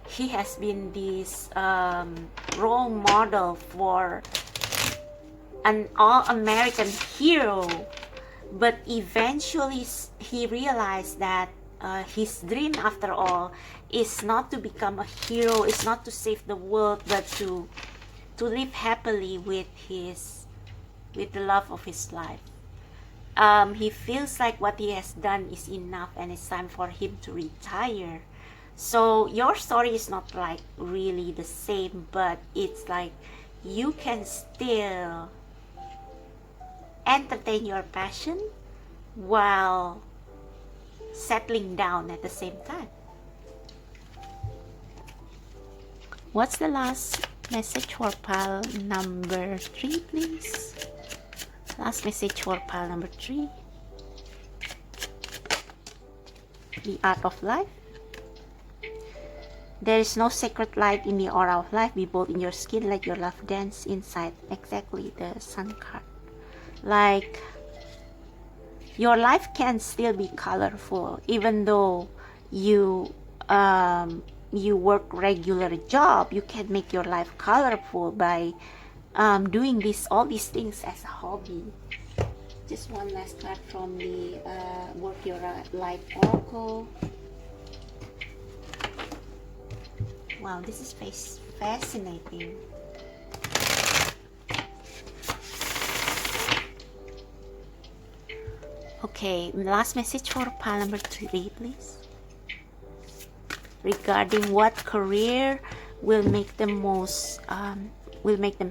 he has been this role model for an all-American hero, but eventually he realized that his dream, after all, is not to become a hero, is not to save the world, but to live happily with the love of his life. He feels like what he has done is enough and it's time for him to retire. So your story is not like really the same, but it's like you can still entertain your passion while settling down at the same time. What's the last message for pile number 3, please? Last message for pile number 3. The art of life. There is no sacred light in the aura of life. Be bold in your skin, let your love dance inside. Exactly, the sun card. Like, your life can still be colorful even though you work regular job. You can make your life colorful by doing all these things as a hobby. Just one last card from the Work Your Life Oracle. Wow, this is fascinating. Okay, last message for pile number 3, please. Regarding what career will make them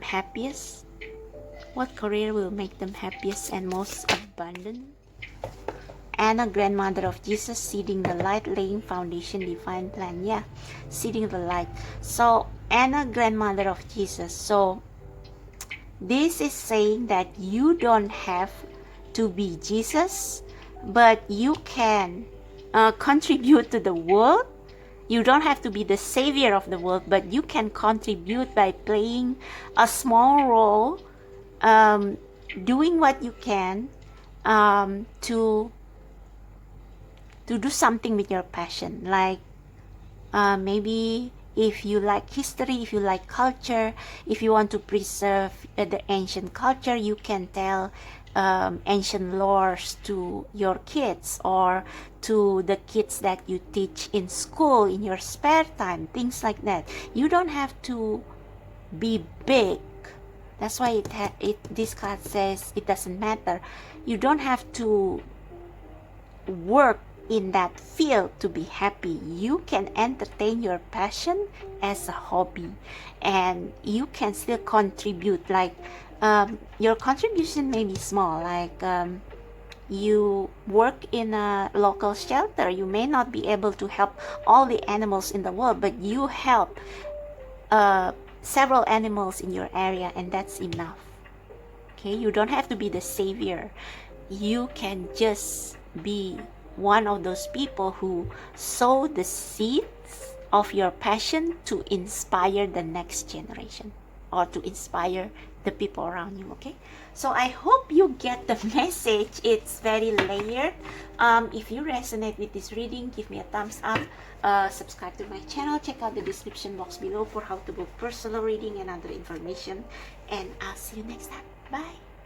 happiest. What career will make them happiest and most abundant? Anna, grandmother of Jesus, seeding the light, laying foundation, divine plan. Yeah, seeding the light. So Anna, grandmother of Jesus. So this is saying that you don't have to be Jesus, but you can contribute to the world. You don't have to be the savior of the world, but you can contribute by playing a small role, doing what you can to do something with your passion. Like maybe if you like history, if you like culture, if you want to preserve the ancient culture, you can tell ancient lores to your kids, or to the kids that you teach in school in your spare time, things like that. You don't have to be big. That's why this card says it doesn't matter. You don't have to work in that field to be happy. You can entertain your passion as a hobby, and you can still contribute. Like your contribution may be small, like you work in a local shelter. You may not be able to help all the animals in the world, but you help several animals in your area, and that's enough. Okay, you don't have to be the savior. You can just be one of those people who sow the seeds of your passion to inspire the next generation, or to inspire the people around you. Okay, so I hope you get the message. It's very layered. If you resonate with this reading, give me a thumbs up. Subscribe to my channel. Check out the description box below for how to book personal reading and other information, and I'll see you next time. Bye.